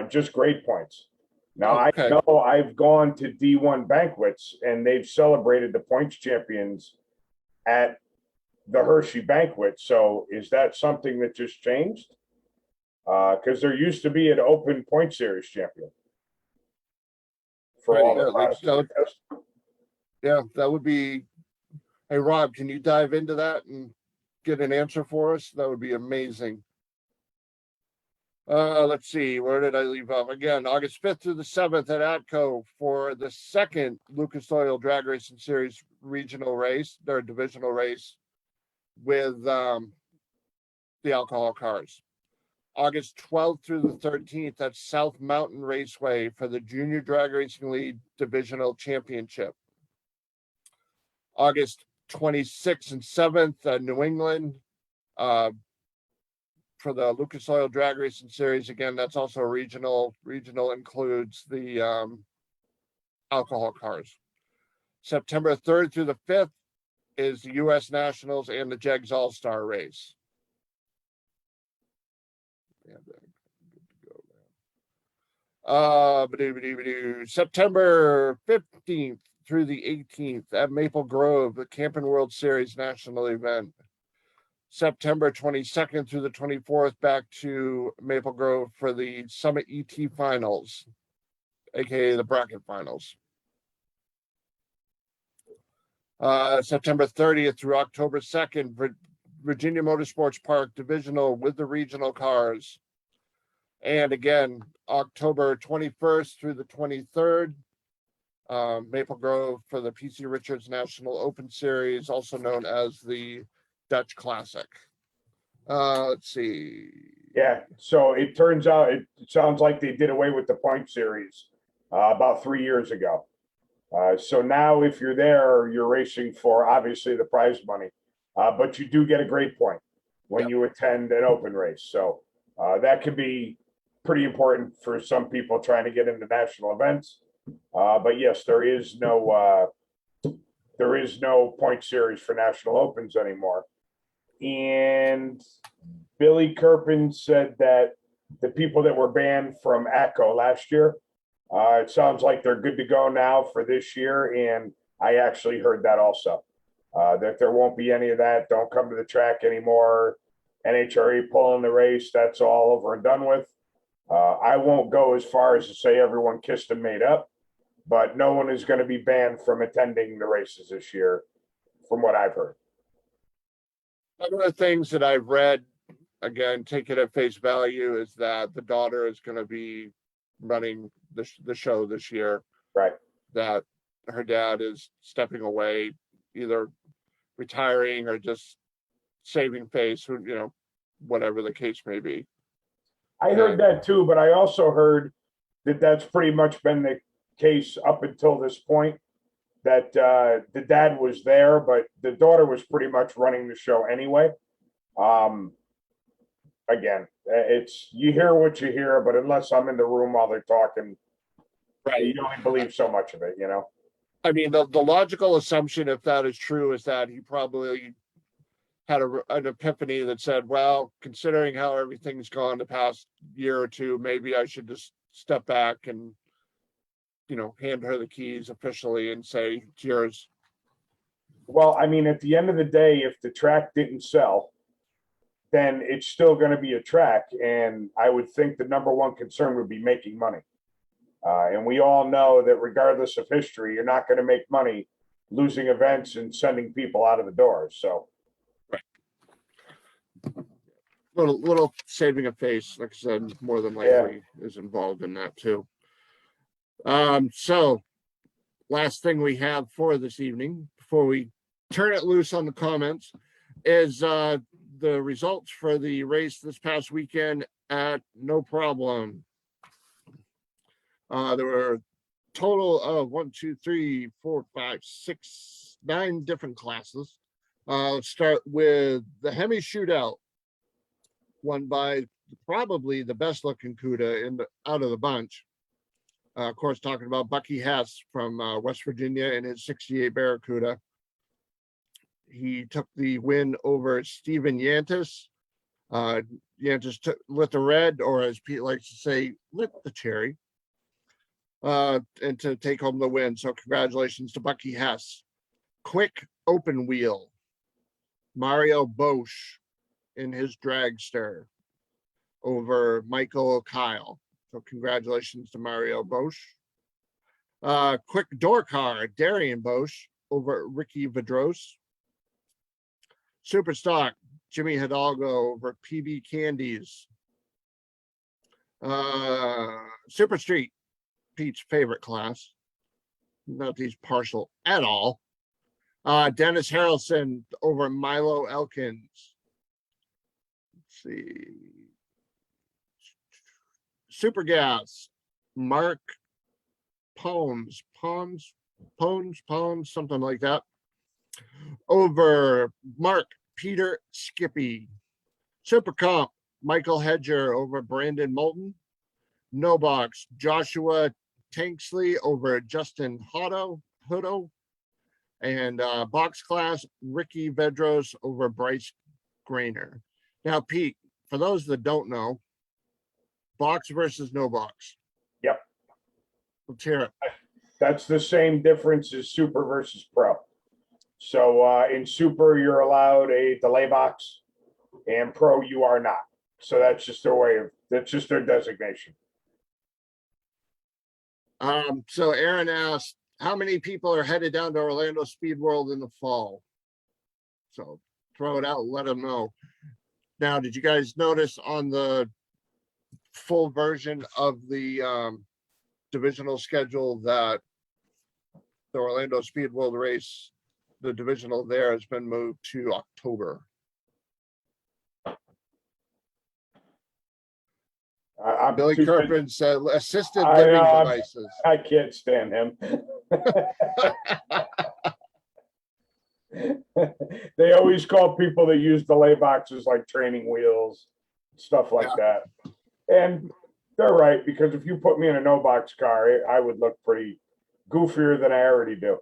A: just grade points. Now, okay. I know I've gone to D1 banquets and they've celebrated the points champions at the Hershey banquet. So is that something that just changed? Because there used to be an open point series champion. For all the classes.
D: Yeah, that would be. Hey, Rob, can you dive into that and get an answer for us? That would be amazing. Let's see, where did I leave off? Again, August 5th through the 7th at ATCO for the second Lucas Oil Drag Racing Series regional race, their divisional race with the alcohol cars. August 12th through the 13th at South Mountain Raceway for the Junior Drag Racing League Divisional Championship. August 26th and 7th at New England for the Lucas Oil Drag Racing Series. Again, that's also regional. Regional includes the alcohol cars. September 3rd through the 5th is the U.S. Nationals and the JEGS All-Star Race. September 15th through the 18th at Maple Grove, the Camping World Series national event. September 22nd through the 24th, back to Maple Grove for the Summit ET Finals, aka the bracket finals. September 30th through October 2nd, Virginia Motorsports Park Divisional with the regional cars. And again, October 21st through the 23rd, Maple Grove for the PC Richards National Open Series, also known as the Dutch Classic. Let's see.
A: Yeah, so it turns out, it sounds like they did away with the point series about 3 years ago. So now if you're there, you're racing for obviously the prize money, but you do get a grade point when you attend an open race. So that could be pretty important for some people trying to get into national events. But yes, there is no point series for national opens anymore. And Billy Kirpin said that the people that were banned from ACO last year, it sounds like they're good to go now for this year. And I actually heard that also, that there won't be any of that. Don't come to the track anymore. NHRA pulling the race. That's all over and done with. I won't go as far as to say everyone kissed and made up, but no one is going to be banned from attending the races this year, from what I've heard.
D: One of the things that I've read, again, take it at face value, is that the daughter is going to be running the show this year.
A: Right.
D: That her dad is stepping away, either retiring or just saving face, whatever the case may be.
A: I heard that too, but I also heard that that's pretty much been the case up until this point, that the dad was there, but the daughter was pretty much running the show anyway. Again, it's, you hear what you hear, but unless I'm in the room while they're talking,
D: Right.
A: you only believe so much of it,
D: I mean, the logical assumption, if that is true, is that he probably had an epiphany that said, well, considering how everything's gone the past year or two, maybe I should just step back and, hand her the keys officially and say, it's yours.
A: Well, I mean, at the end of the day, if the track didn't sell, then it's still going to be a track. And I would think the number one concern would be making money. And we all know that regardless of history, you're not going to make money losing events and sending people out of the doors. So.
D: Little saving a face, like I said, more than likely is involved in that too. So last thing we have for this evening before we turn it loose on the comments is the results for the race this past weekend at No Problem. There were a total of 9 different classes. Let's start with the Hemi Shootout, won by probably the best looking CUDA out of the bunch. Of course, talking about Bucky Hess from West Virginia in his 68 Barracuda. He took the win over Steven Yantis. Yantis lit the red, or as Pete likes to say, lit the cherry, and to take home the win. So congratulations to Bucky Hess. Quick open wheel, Mario Bosch in his Dragster over Michael Kyle. So congratulations to Mario Bosch. Quick door car, Darian Bosch over Ricky Vidros. Super stock, Jimmy Hidalgo over PB Candies. Super street, Pete's favorite class. Not these partial at all. Dennis Harrelson over Milo Elkins. Let's see. Super gas, Mark Poems, something like that, over Mark Peter Skippy. Super comp, Michael Hedger over Brandon Moulton. No box, Joshua Tanksley over Justin Hutto. And box class, Ricky Vedros over Bryce Grainer. Now, Pete, for those that don't know, box versus no box.
A: Yep.
D: Let's hear it.
A: That's the same difference as super versus pro. So in super, you're allowed a delay box, and pro, you are not. So that's just their way of, that's just their designation.
D: So Aaron asked, how many people are headed down to Orlando Speed World in the fall? So throw it out, let them know. Now, did you guys notice on the full version of the divisional schedule that the Orlando Speed World race, the divisional there has been moved to October?
A: I'm
D: Billy
A: too-
D: Kirpin said assisted
A: I
D: living
A: know,
D: devices.
A: I can't stand him. They always call people that use delay boxes like training wheels, stuff like that. And they're right, because if you put me in a no box car, I would look pretty goofier than I already do.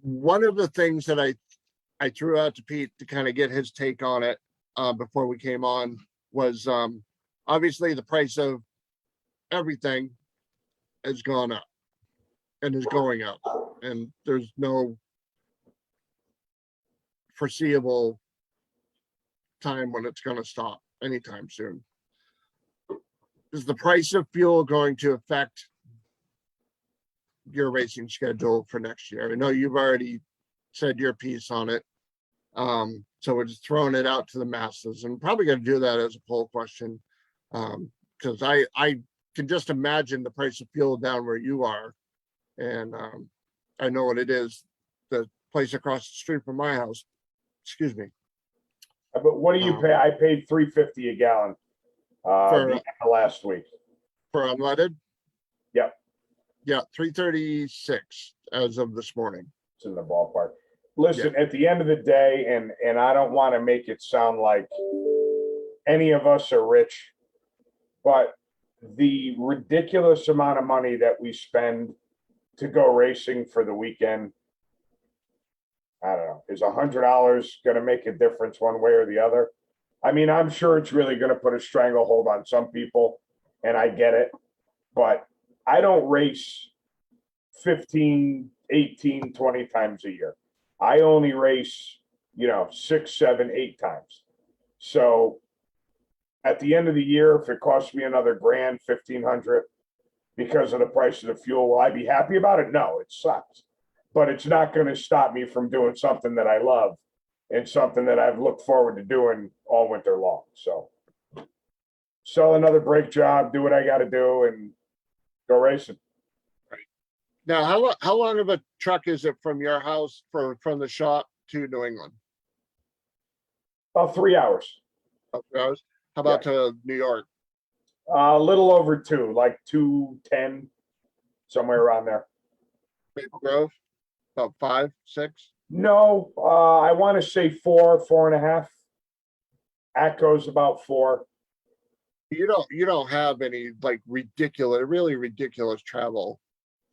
D: One of the things that I threw out to Pete to kind of get his take on it before we came on was obviously the price of everything has gone up and is going up, and there's no foreseeable time when it's going to stop anytime soon. Is the price of fuel going to affect your racing schedule for next year? I know you've already said your piece on it. So we're just throwing it out to the masses, and probably going to do that as a poll question. Because I can just imagine the price of fuel down where you are. And I know what it is, the place across the street from my house. Excuse me.
A: But what do you pay? I paid $3.50 a gallon
D: For
A: last week.
D: for unleaded?
A: Yep.
D: Yeah, 336 as of this morning.
A: It's in the ballpark. Listen, at the end of the day, and I don't want to make it sound like any of us are rich, but the ridiculous amount of money that we spend to go racing for the weekend, I don't know, is $100 going to make a difference one way or the other? I mean, I'm sure it's really going to put a stranglehold on some people, and I get it, but I don't race 15, 18, 20 times a year. I only race, 6, 7, 8 times. So at the end of the year, if it costs me another grand, 1,500 because of the price of the fuel, will I be happy about it? No, it sucks. But it's not going to stop me from doing something that I love and something that I've looked forward to doing all winter long. So sell another brake job, do what I got to do, and go racing.
D: Now, how long of a truck is it from your house from the shop to New England?
A: About 3 hours.
D: How about to New York?
A: A little over 2, like 2:10, somewhere around there.
D: Maple Grove? About 5, 6?
A: No, I want to say 4, 4.5. Atco's about 4.
D: You don't have any like really ridiculous travel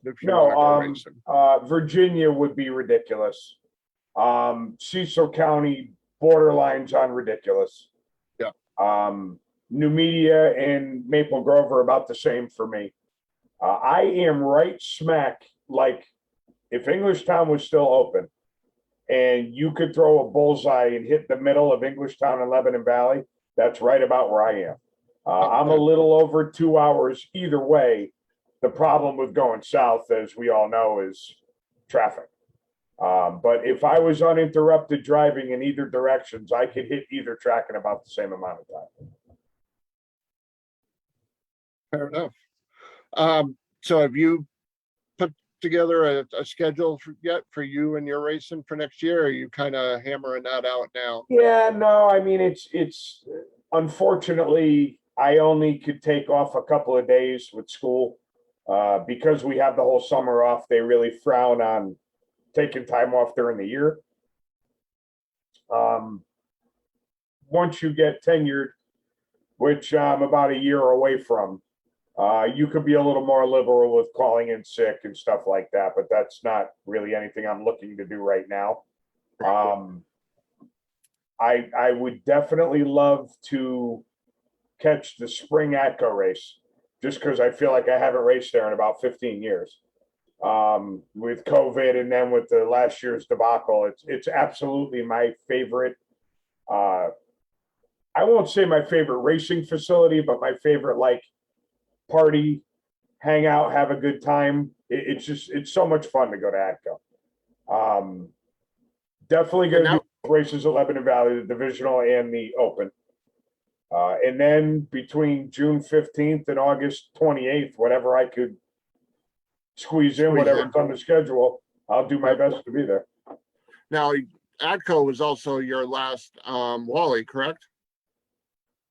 D: if you
A: No,
D: want to go racing.
A: Virginia would be ridiculous. Cecil County borderlines on ridiculous.
D: Yeah.
A: New Media and Maple Grove are about the same for me. I am right smack, like if Englishtown was still open and you could throw a bullseye and hit the middle of Englishtown and Lebanon Valley, that's right about where I am. I'm a little over 2 hours either way. The problem with going south, as we all know, is traffic. But if I was uninterrupted driving in either directions, I could hit either track in about the same amount of time.
D: Fair enough. So have you put together a schedule for you and your racing for next year? Or are you kind of hammering that out now?
A: Yeah, no, I mean, it's unfortunately, I only could take off a couple of days with school. Because we have the whole summer off, they really frown on taking time off during the year. Once you get tenured, which I'm about a year away from, you could be a little more liberal with calling in sick and stuff like that, but that's not really anything I'm looking to do right now. I would definitely love to catch the spring ATCO race, just because I feel like I haven't raced there in about 15 years. With COVID and then with the last year's debacle, it's absolutely my favorite. I won't say my favorite racing facility, but my favorite like party, hang out, have a good time. It's so much fun to go to ATCO. Definitely going to do races at Lebanon Valley, the divisional and the open. And then between June 15th and August 28th, whatever I could squeeze in, whatever's on the schedule, I'll do my best to be there.
D: Now, ATCO was also your last Wally, correct?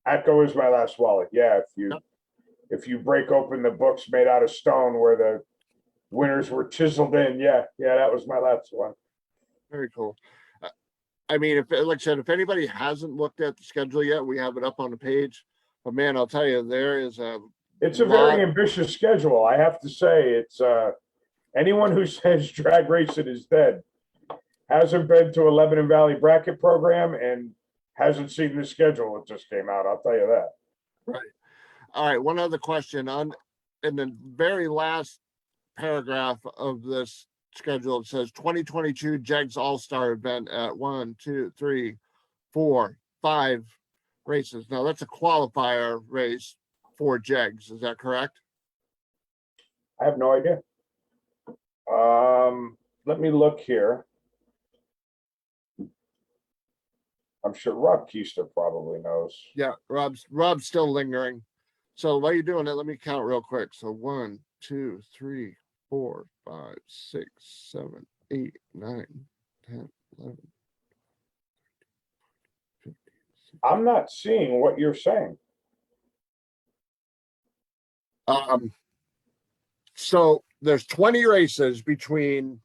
A: ATCO is my last Wally. Yeah, if you break open the books made out of stone where the winners were chiseled in, yeah, that was my last one.
D: Very cool. I mean, if like I said, if anybody hasn't looked at the schedule yet, we have it up on the page. But man, I'll tell you,
A: it's a very ambitious schedule. I have to say, it's anyone who says drag racing is dead hasn't been to a Lebanon Valley bracket program and hasn't seen the schedule that just came out. I'll tell you that.
D: Right. All right. One other question in the very last paragraph of this schedule, it says 2022 JEGS All-Star event at 1, 2, 3, 4, 5 races. Now that's a qualifier race for JEGS. Is that correct?
A: I have no idea. Let me look here. I'm sure Rob Keister probably knows.
D: Yeah, Rob's still lingering. So while you're doing it, let me count real quick. So 1, 2, 3, 4, 5, 6, 7, 8, 9, 10, 11. 15, 16.
A: I'm not seeing what you're saying.
D: So there's 20 races between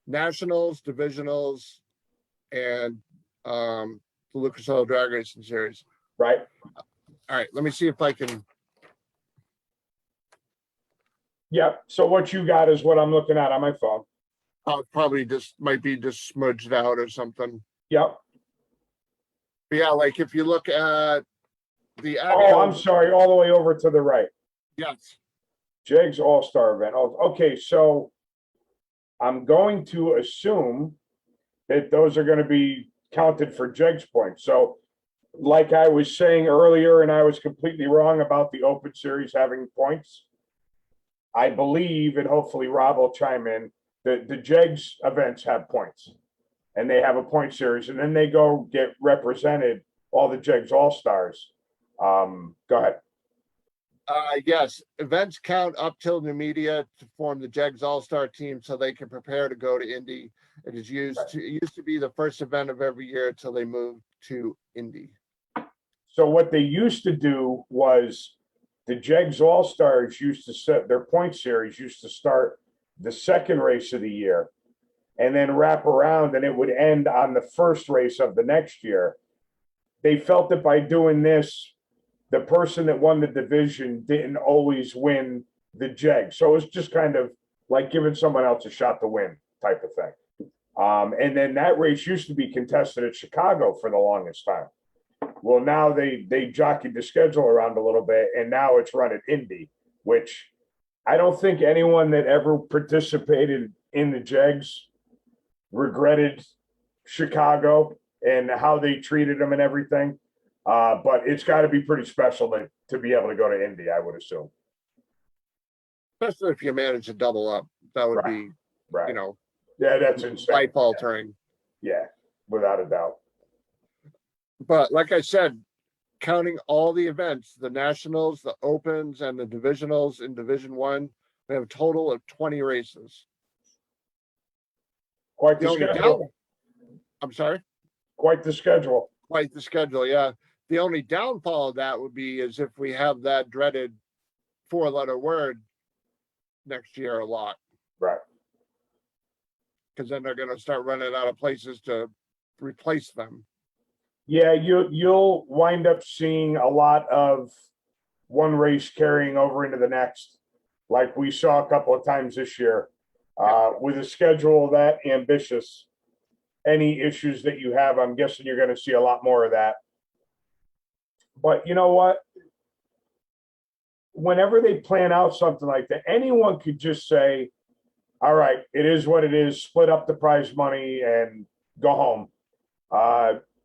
D: nationals, divisionals, and the Lucas Oil Drag Racing Series.
A: Right.
D: All right, let me see if I can.
A: Yep. So what you got is what I'm looking at on my phone.
D: Probably just might be just smudged out or something.
A: Yep.
D: But yeah, like if you look at the
A: Oh, I'm sorry, all the way over to the right.
D: Yes.
A: JEGS All-Star event. Oh, okay, so I'm going to assume that those are going to be counted for JEGS points. So like I was saying earlier, and I was completely wrong about the Open Series having points, I believe, and hopefully Rob will chime in, that the JEGS events have points. And they have a point series, and then they go get represented, all the JEGS All-Stars. Go ahead.
D: Yes, events count up till the media to form the JEGS All-Star team so they can prepare to go to Indy. It used to be the first event of every year until they moved to Indy.
A: So what they used to do was the JEGS All-Stars used to set their point series, used to start the second race of the year and then wrap around, and it would end on the first race of the next year. They felt that by doing this, the person that won the division didn't always win the JEG. So it was just kind of like giving someone else a shot to win type of thing. And then that race used to be contested at Chicago for the longest time. Well, now they jockeyed the schedule around a little bit, and now it's run at Indy, which I don't think anyone that ever participated in the JEGs regretted Chicago and how they treated them and everything. But it's got to be pretty special to be able to go to Indy, I would assume.
D: Especially if you manage to double up, that would be,
A: right.
D: Yeah,
A: that's insane.
D: Life altering.
A: Yeah, without a doubt.
D: But like I said, counting all the events, the nationals, the opens, and the divisionals in Division 1, we have a total of 20 races.
A: Quite the schedule.
D: I'm sorry?
A: Quite the schedule.
D: Quite the schedule, yeah. The only downfall of that would be is if we have that dreaded 4-letter word next year a lot.
A: Right.
D: Because then they're going to start running out of places to replace them.
A: Yeah, you'll wind up seeing a lot of one race carrying over into the next, like we saw a couple of times this year. With a schedule that ambitious, any issues that you have, I'm guessing you're going to see a lot more of that. But you know what? whenever they plan out something like that, anyone could just say, all right, it is what it is, split up the prize money and go home.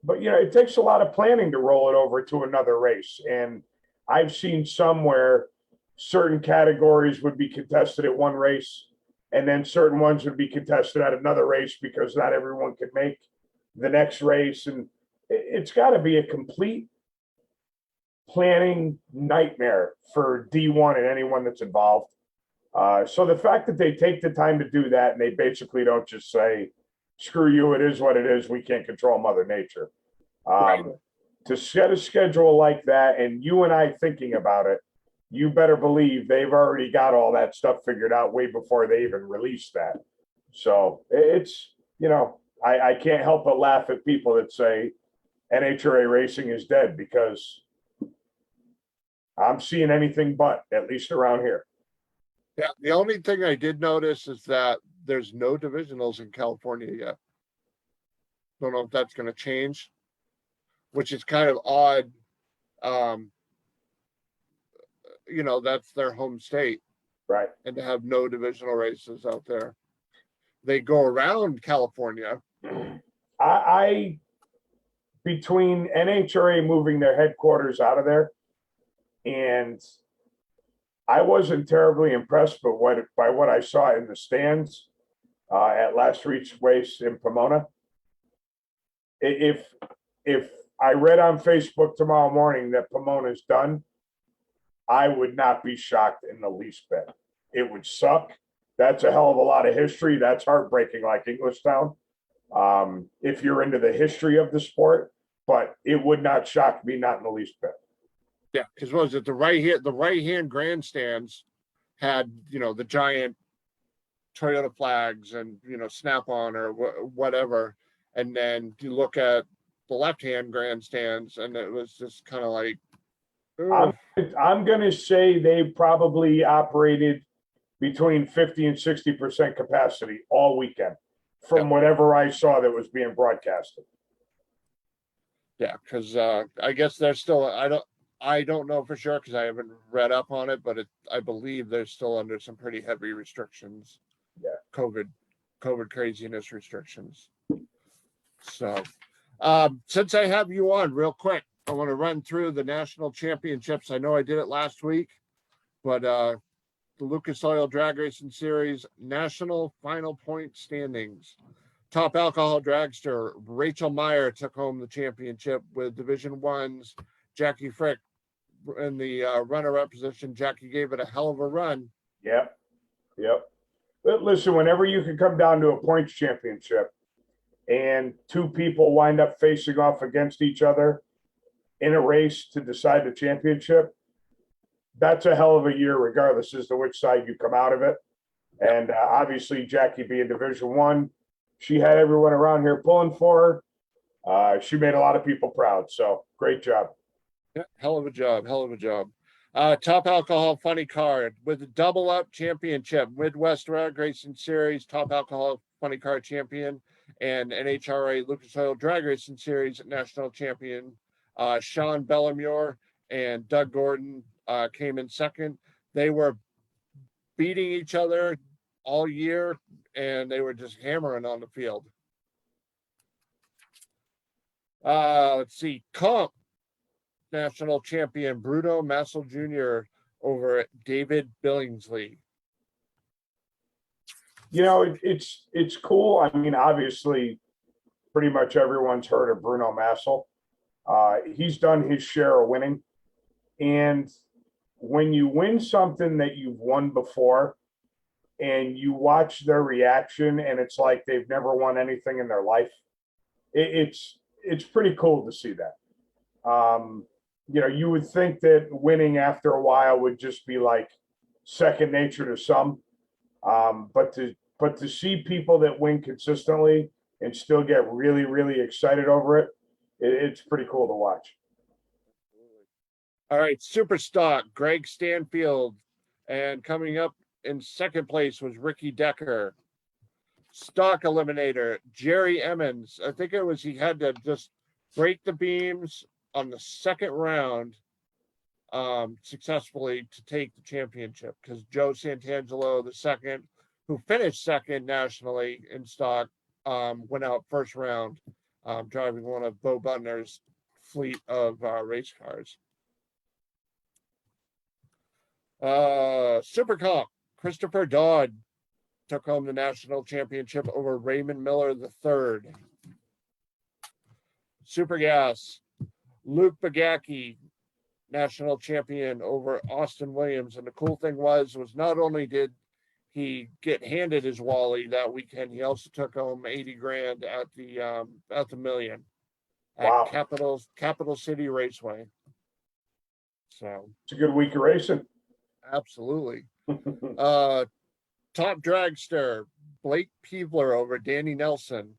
A: But it takes a lot of planning to roll it over to another race. And I've seen some where certain categories would be contested at one race, and then certain ones would be contested at another race because not everyone could make the next race. And it's got to be a complete planning nightmare for D1 and anyone that's involved. So the fact that they take the time to do that and they basically don't just say, screw you, it is what it is, we can't control Mother Nature.
D: Right.
A: To set a schedule like that and you and I thinking about it, you better believe they've already got all that stuff figured out way before they even released that. So it's, I can't help but laugh at people that say NHRA racing is dead, because I'm seeing anything but, at least around here.
D: Yeah, the only thing I did notice is that there's no divisionals in California yet. Don't know if that's going to change, which is kind of odd. That's their home state,
A: Right.
D: and to have no divisional races out there. They go around California.
A: I between NHRA moving their headquarters out of there, and I wasn't terribly impressed by what I saw in the stands at last week's race in Pomona. If I read on Facebook tomorrow morning that Pomona's done, I would not be shocked in the least bit. It would suck. That's a hell of a lot of history. That's heartbreaking, like Englishtown, if you're into the history of the sport. But it would not shock me, not in the least bit.
D: Yeah, because what was it, the right hand grandstands had the giant Toyota flags and Snap-on or whatever, and then you look at the left hand grandstands and it was just kind of like,
A: I'm going to say they probably operated between 50 and 60% capacity all weekend from whatever I saw that was being broadcasted.
D: Yeah, because I guess they're still, I don't know for sure because I haven't read up on it, but I believe they're still under some pretty heavy restrictions.
A: Yeah.
D: COVID craziness restrictions. So since I have you on real quick, I want to run through the national championships. I know I did it last week, but the Lucas Oil Drag Racing Series national final point standings. Top alcohol dragster Rachel Meyer took home the championship with Division One's Jackie Frick in the runner-up position. Jackie gave it a hell of a run.
A: Yep. But listen, whenever you can come down to a points championship and two people wind up facing off against each other in a race to decide the championship, that's a hell of a year, regardless as to which side you come out of it. And obviously, Jackie being Division One, she had everyone around here pulling for her. She made a lot of people proud. So great job.
D: Yeah, hell of a job. Top alcohol funny car with the double up championship, Midwest Drag Racing Series, top alcohol funny car champion, and NHRA Lucas Oil Drag Racing Series national champion. Sean Bellamure and Doug Gordon came in second. They were beating each other all year, and they were just hammering on the field. Let's see, Comp national champion Bruno Massel Jr. over David Billingsley.
A: It's cool. I mean, obviously, pretty much everyone's heard of Bruno Massel. He's done his share of winning. And when you win something that you've won before and you watch their reaction and it's like they've never won anything in their life, it's pretty cool to see that. You would think that winning after a while would just be like second nature to some. But to see people that win consistently and still get really, really excited over it, it's pretty cool to watch.
D: All right, super stock, Greg Stanfield, and coming up in second place was Ricky Decker. Stock eliminator, Jerry Emmons. I think it was he had to just break the beams on the second round successfully to take the championship, because Joe Santangelo, the second, who finished second nationally in stock, went out first round, driving one of Bo Butner's fleet of race cars. Super Comp, Christopher Dodd took home the national championship over Raymond Miller III. Super Gas, Luke Bagacki, national champion over Austin Williams. And the cool thing was not only did he get handed his Wally that weekend, he also took home 80 grand at the million at
A: Wow.
D: Capital City Raceway. So
A: It's a good week of racing.
D: absolutely. Top Dragster, Blake Peevler over Danny Nelson.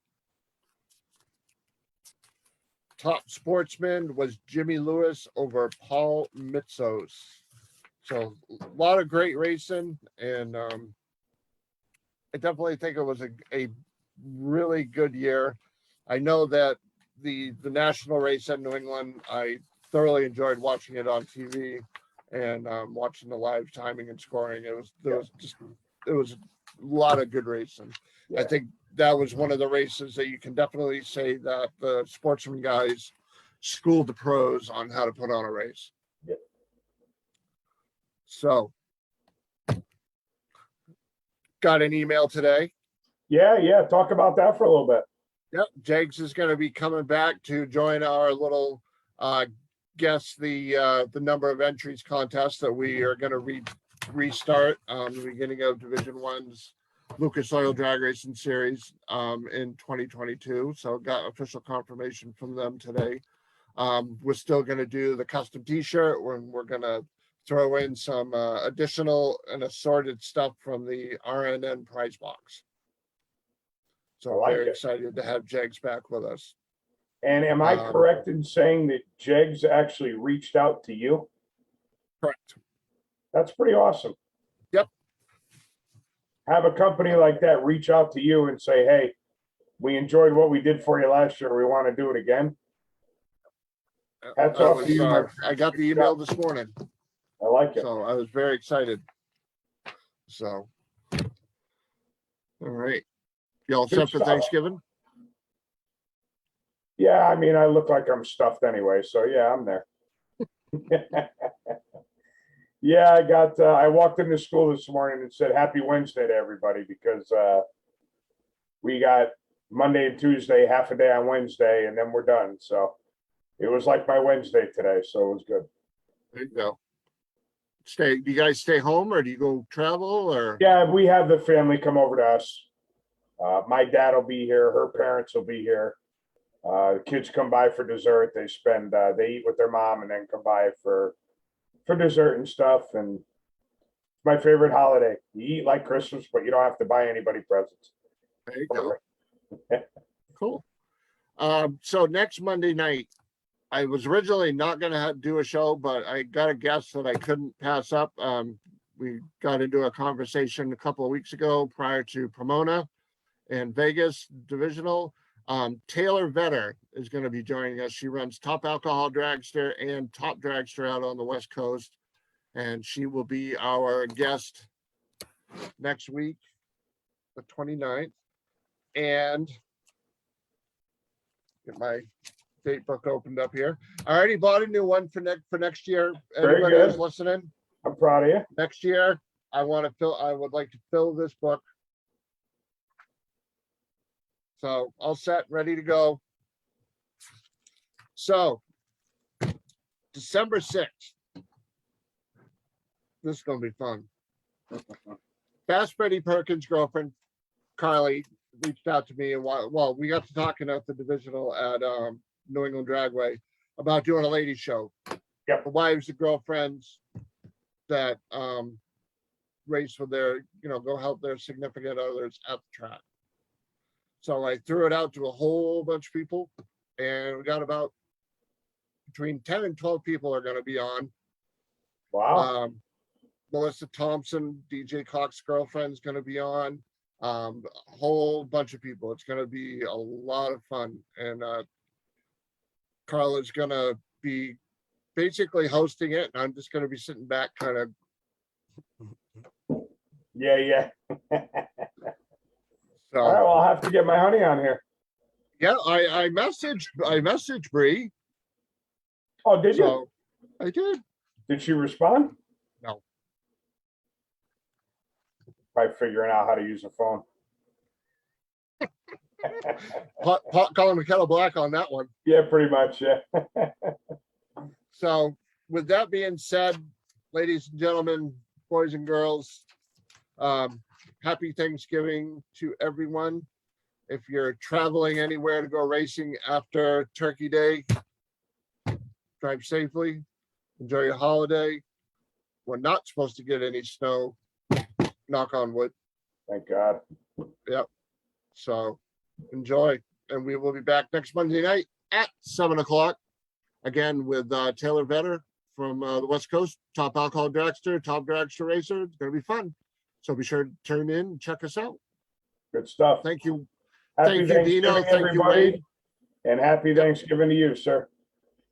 D: Top Sportsman was Jimmy Lewis over Paul Mitzos. So a lot of great racing, and I definitely think it was a really good year. I know that the national race at New England, I thoroughly enjoyed watching it on TV and watching the live timing and scoring. It was a lot of good racing.
A: Yeah.
D: I think that was one of the races that you can definitely say that the sportsman guys schooled the pros on how to put on a race.
A: Yep.
D: So, got an email today.
A: Yeah. Talk about that for a little bit.
D: Yep, Jags is going to be coming back to join our little guess the number of entries contest that we are going to restart the beginning of Division One's Lucas Oil Drag Racing Series in 2022. So got official confirmation from them today. We're still going to do the custom T-shirt when we're going to throw in some additional and assorted stuff from the RNN prize box. So
A: I like
D: very
A: it.
D: excited to have Jags back with us.
A: And am I correct in saying that Jegs actually reached out to you?
D: Correct.
A: That's pretty awesome.
D: Yep.
A: Have a company like that reach out to you and say, hey, we enjoyed what we did for you last year. We want to do it again. Hats off to you, my
D: I got the email this morning,
A: I like it.
D: so I was very excited. So, all right. Y'all
A: Good
D: set for
A: stuff.
D: Thanksgiving?
A: Yeah, I mean, I look like I'm stuffed anyway, so yeah, I'm there. Yeah, I walked into school this morning and said happy Wednesday to everybody because we got Monday and Tuesday, half a day on Wednesday, and then we're done. So it was like my Wednesday today, so it was good.
D: There you go. Do you guys stay home or do you go travel or?
A: Yeah, we have the family come over to us. My dad will be here, her parents will be here. The kids come by for dessert. They eat with their mom and then come by for dessert and stuff. And it's my favorite holiday. You eat like Christmas, but you don't have to buy anybody presents.
D: There you go. Cool. So next Monday night, I was originally not going to do a show, but I got a guest that I couldn't pass up. We got into a conversation a couple of weeks ago prior to Pomona and Vegas divisional. Taylor Vetter is going to be joining us. She runs Top Alcohol Dragster and Top Dragster out on the West Coast. And she will be our guest next week, the 29th. And get my date book opened up here. I already bought a new one for next year.
A: Very
D: Anybody
A: good.
D: who's listening,
A: I'm proud of you.
D: next year, I would like to fill this book. So all set, ready to go. So December 6th. This is gonna be fun. Fast Freddie Perkins' girlfriend, Carly, reached out to me and we got to talking at the divisional at New England Dragway about doing a ladies show.
A: Yep.
D: The wives and girlfriends that race with their, go help their significant others at the track. So I threw it out to a whole bunch of people, and we got about between 10 and 12 people are going to be on.
A: Wow.
D: Melissa Thompson, DJ Cox's girlfriend, is going to be on. A whole bunch of people. It's going to be a lot of fun. And Carla's going to be basically hosting it. And I'm just going to be sitting back kind of.
A: Yeah.
D: So,
A: All right, well, I'll have to get my honey on here.
D: yeah, I messaged Bree.
A: Oh, did you?
D: So I did.
A: Did she respond?
D: No.
A: By figuring out how to use a phone.
D: Pot calling the kettle black on that one.
A: Yeah, pretty much. Yeah.
D: So with that being said, ladies and gentlemen, boys and girls, happy Thanksgiving to everyone. If you're traveling anywhere to go racing after Turkey Day, drive safely, enjoy your holiday. We're not supposed to get any snow, knock on wood.
A: Thank God.
D: So enjoy. And we will be back next Monday night at 7 o'clock. Again, with Taylor Vetter from the West Coast, top alcohol dragster, top dragster racer. It's going to be fun. So be sure to tune in and check us out.
A: Good stuff.
D: Thank you.
A: Happy
D: Thank you, Dino.
A: Thanksgiving,
D: Thank you,
A: everybody.
D: Wayne.
A: And happy Thanksgiving to you, sir.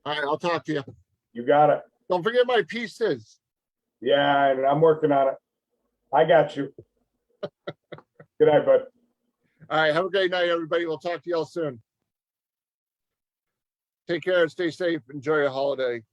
D: All right, I'll talk to you.
A: You got it.
D: Don't forget my pieces.
A: Yeah, and I'm working on it. I got you. Good night, bud.
D: All right, have a great night, everybody. We'll talk to y'all soon. Take care and stay safe. Enjoy your holiday.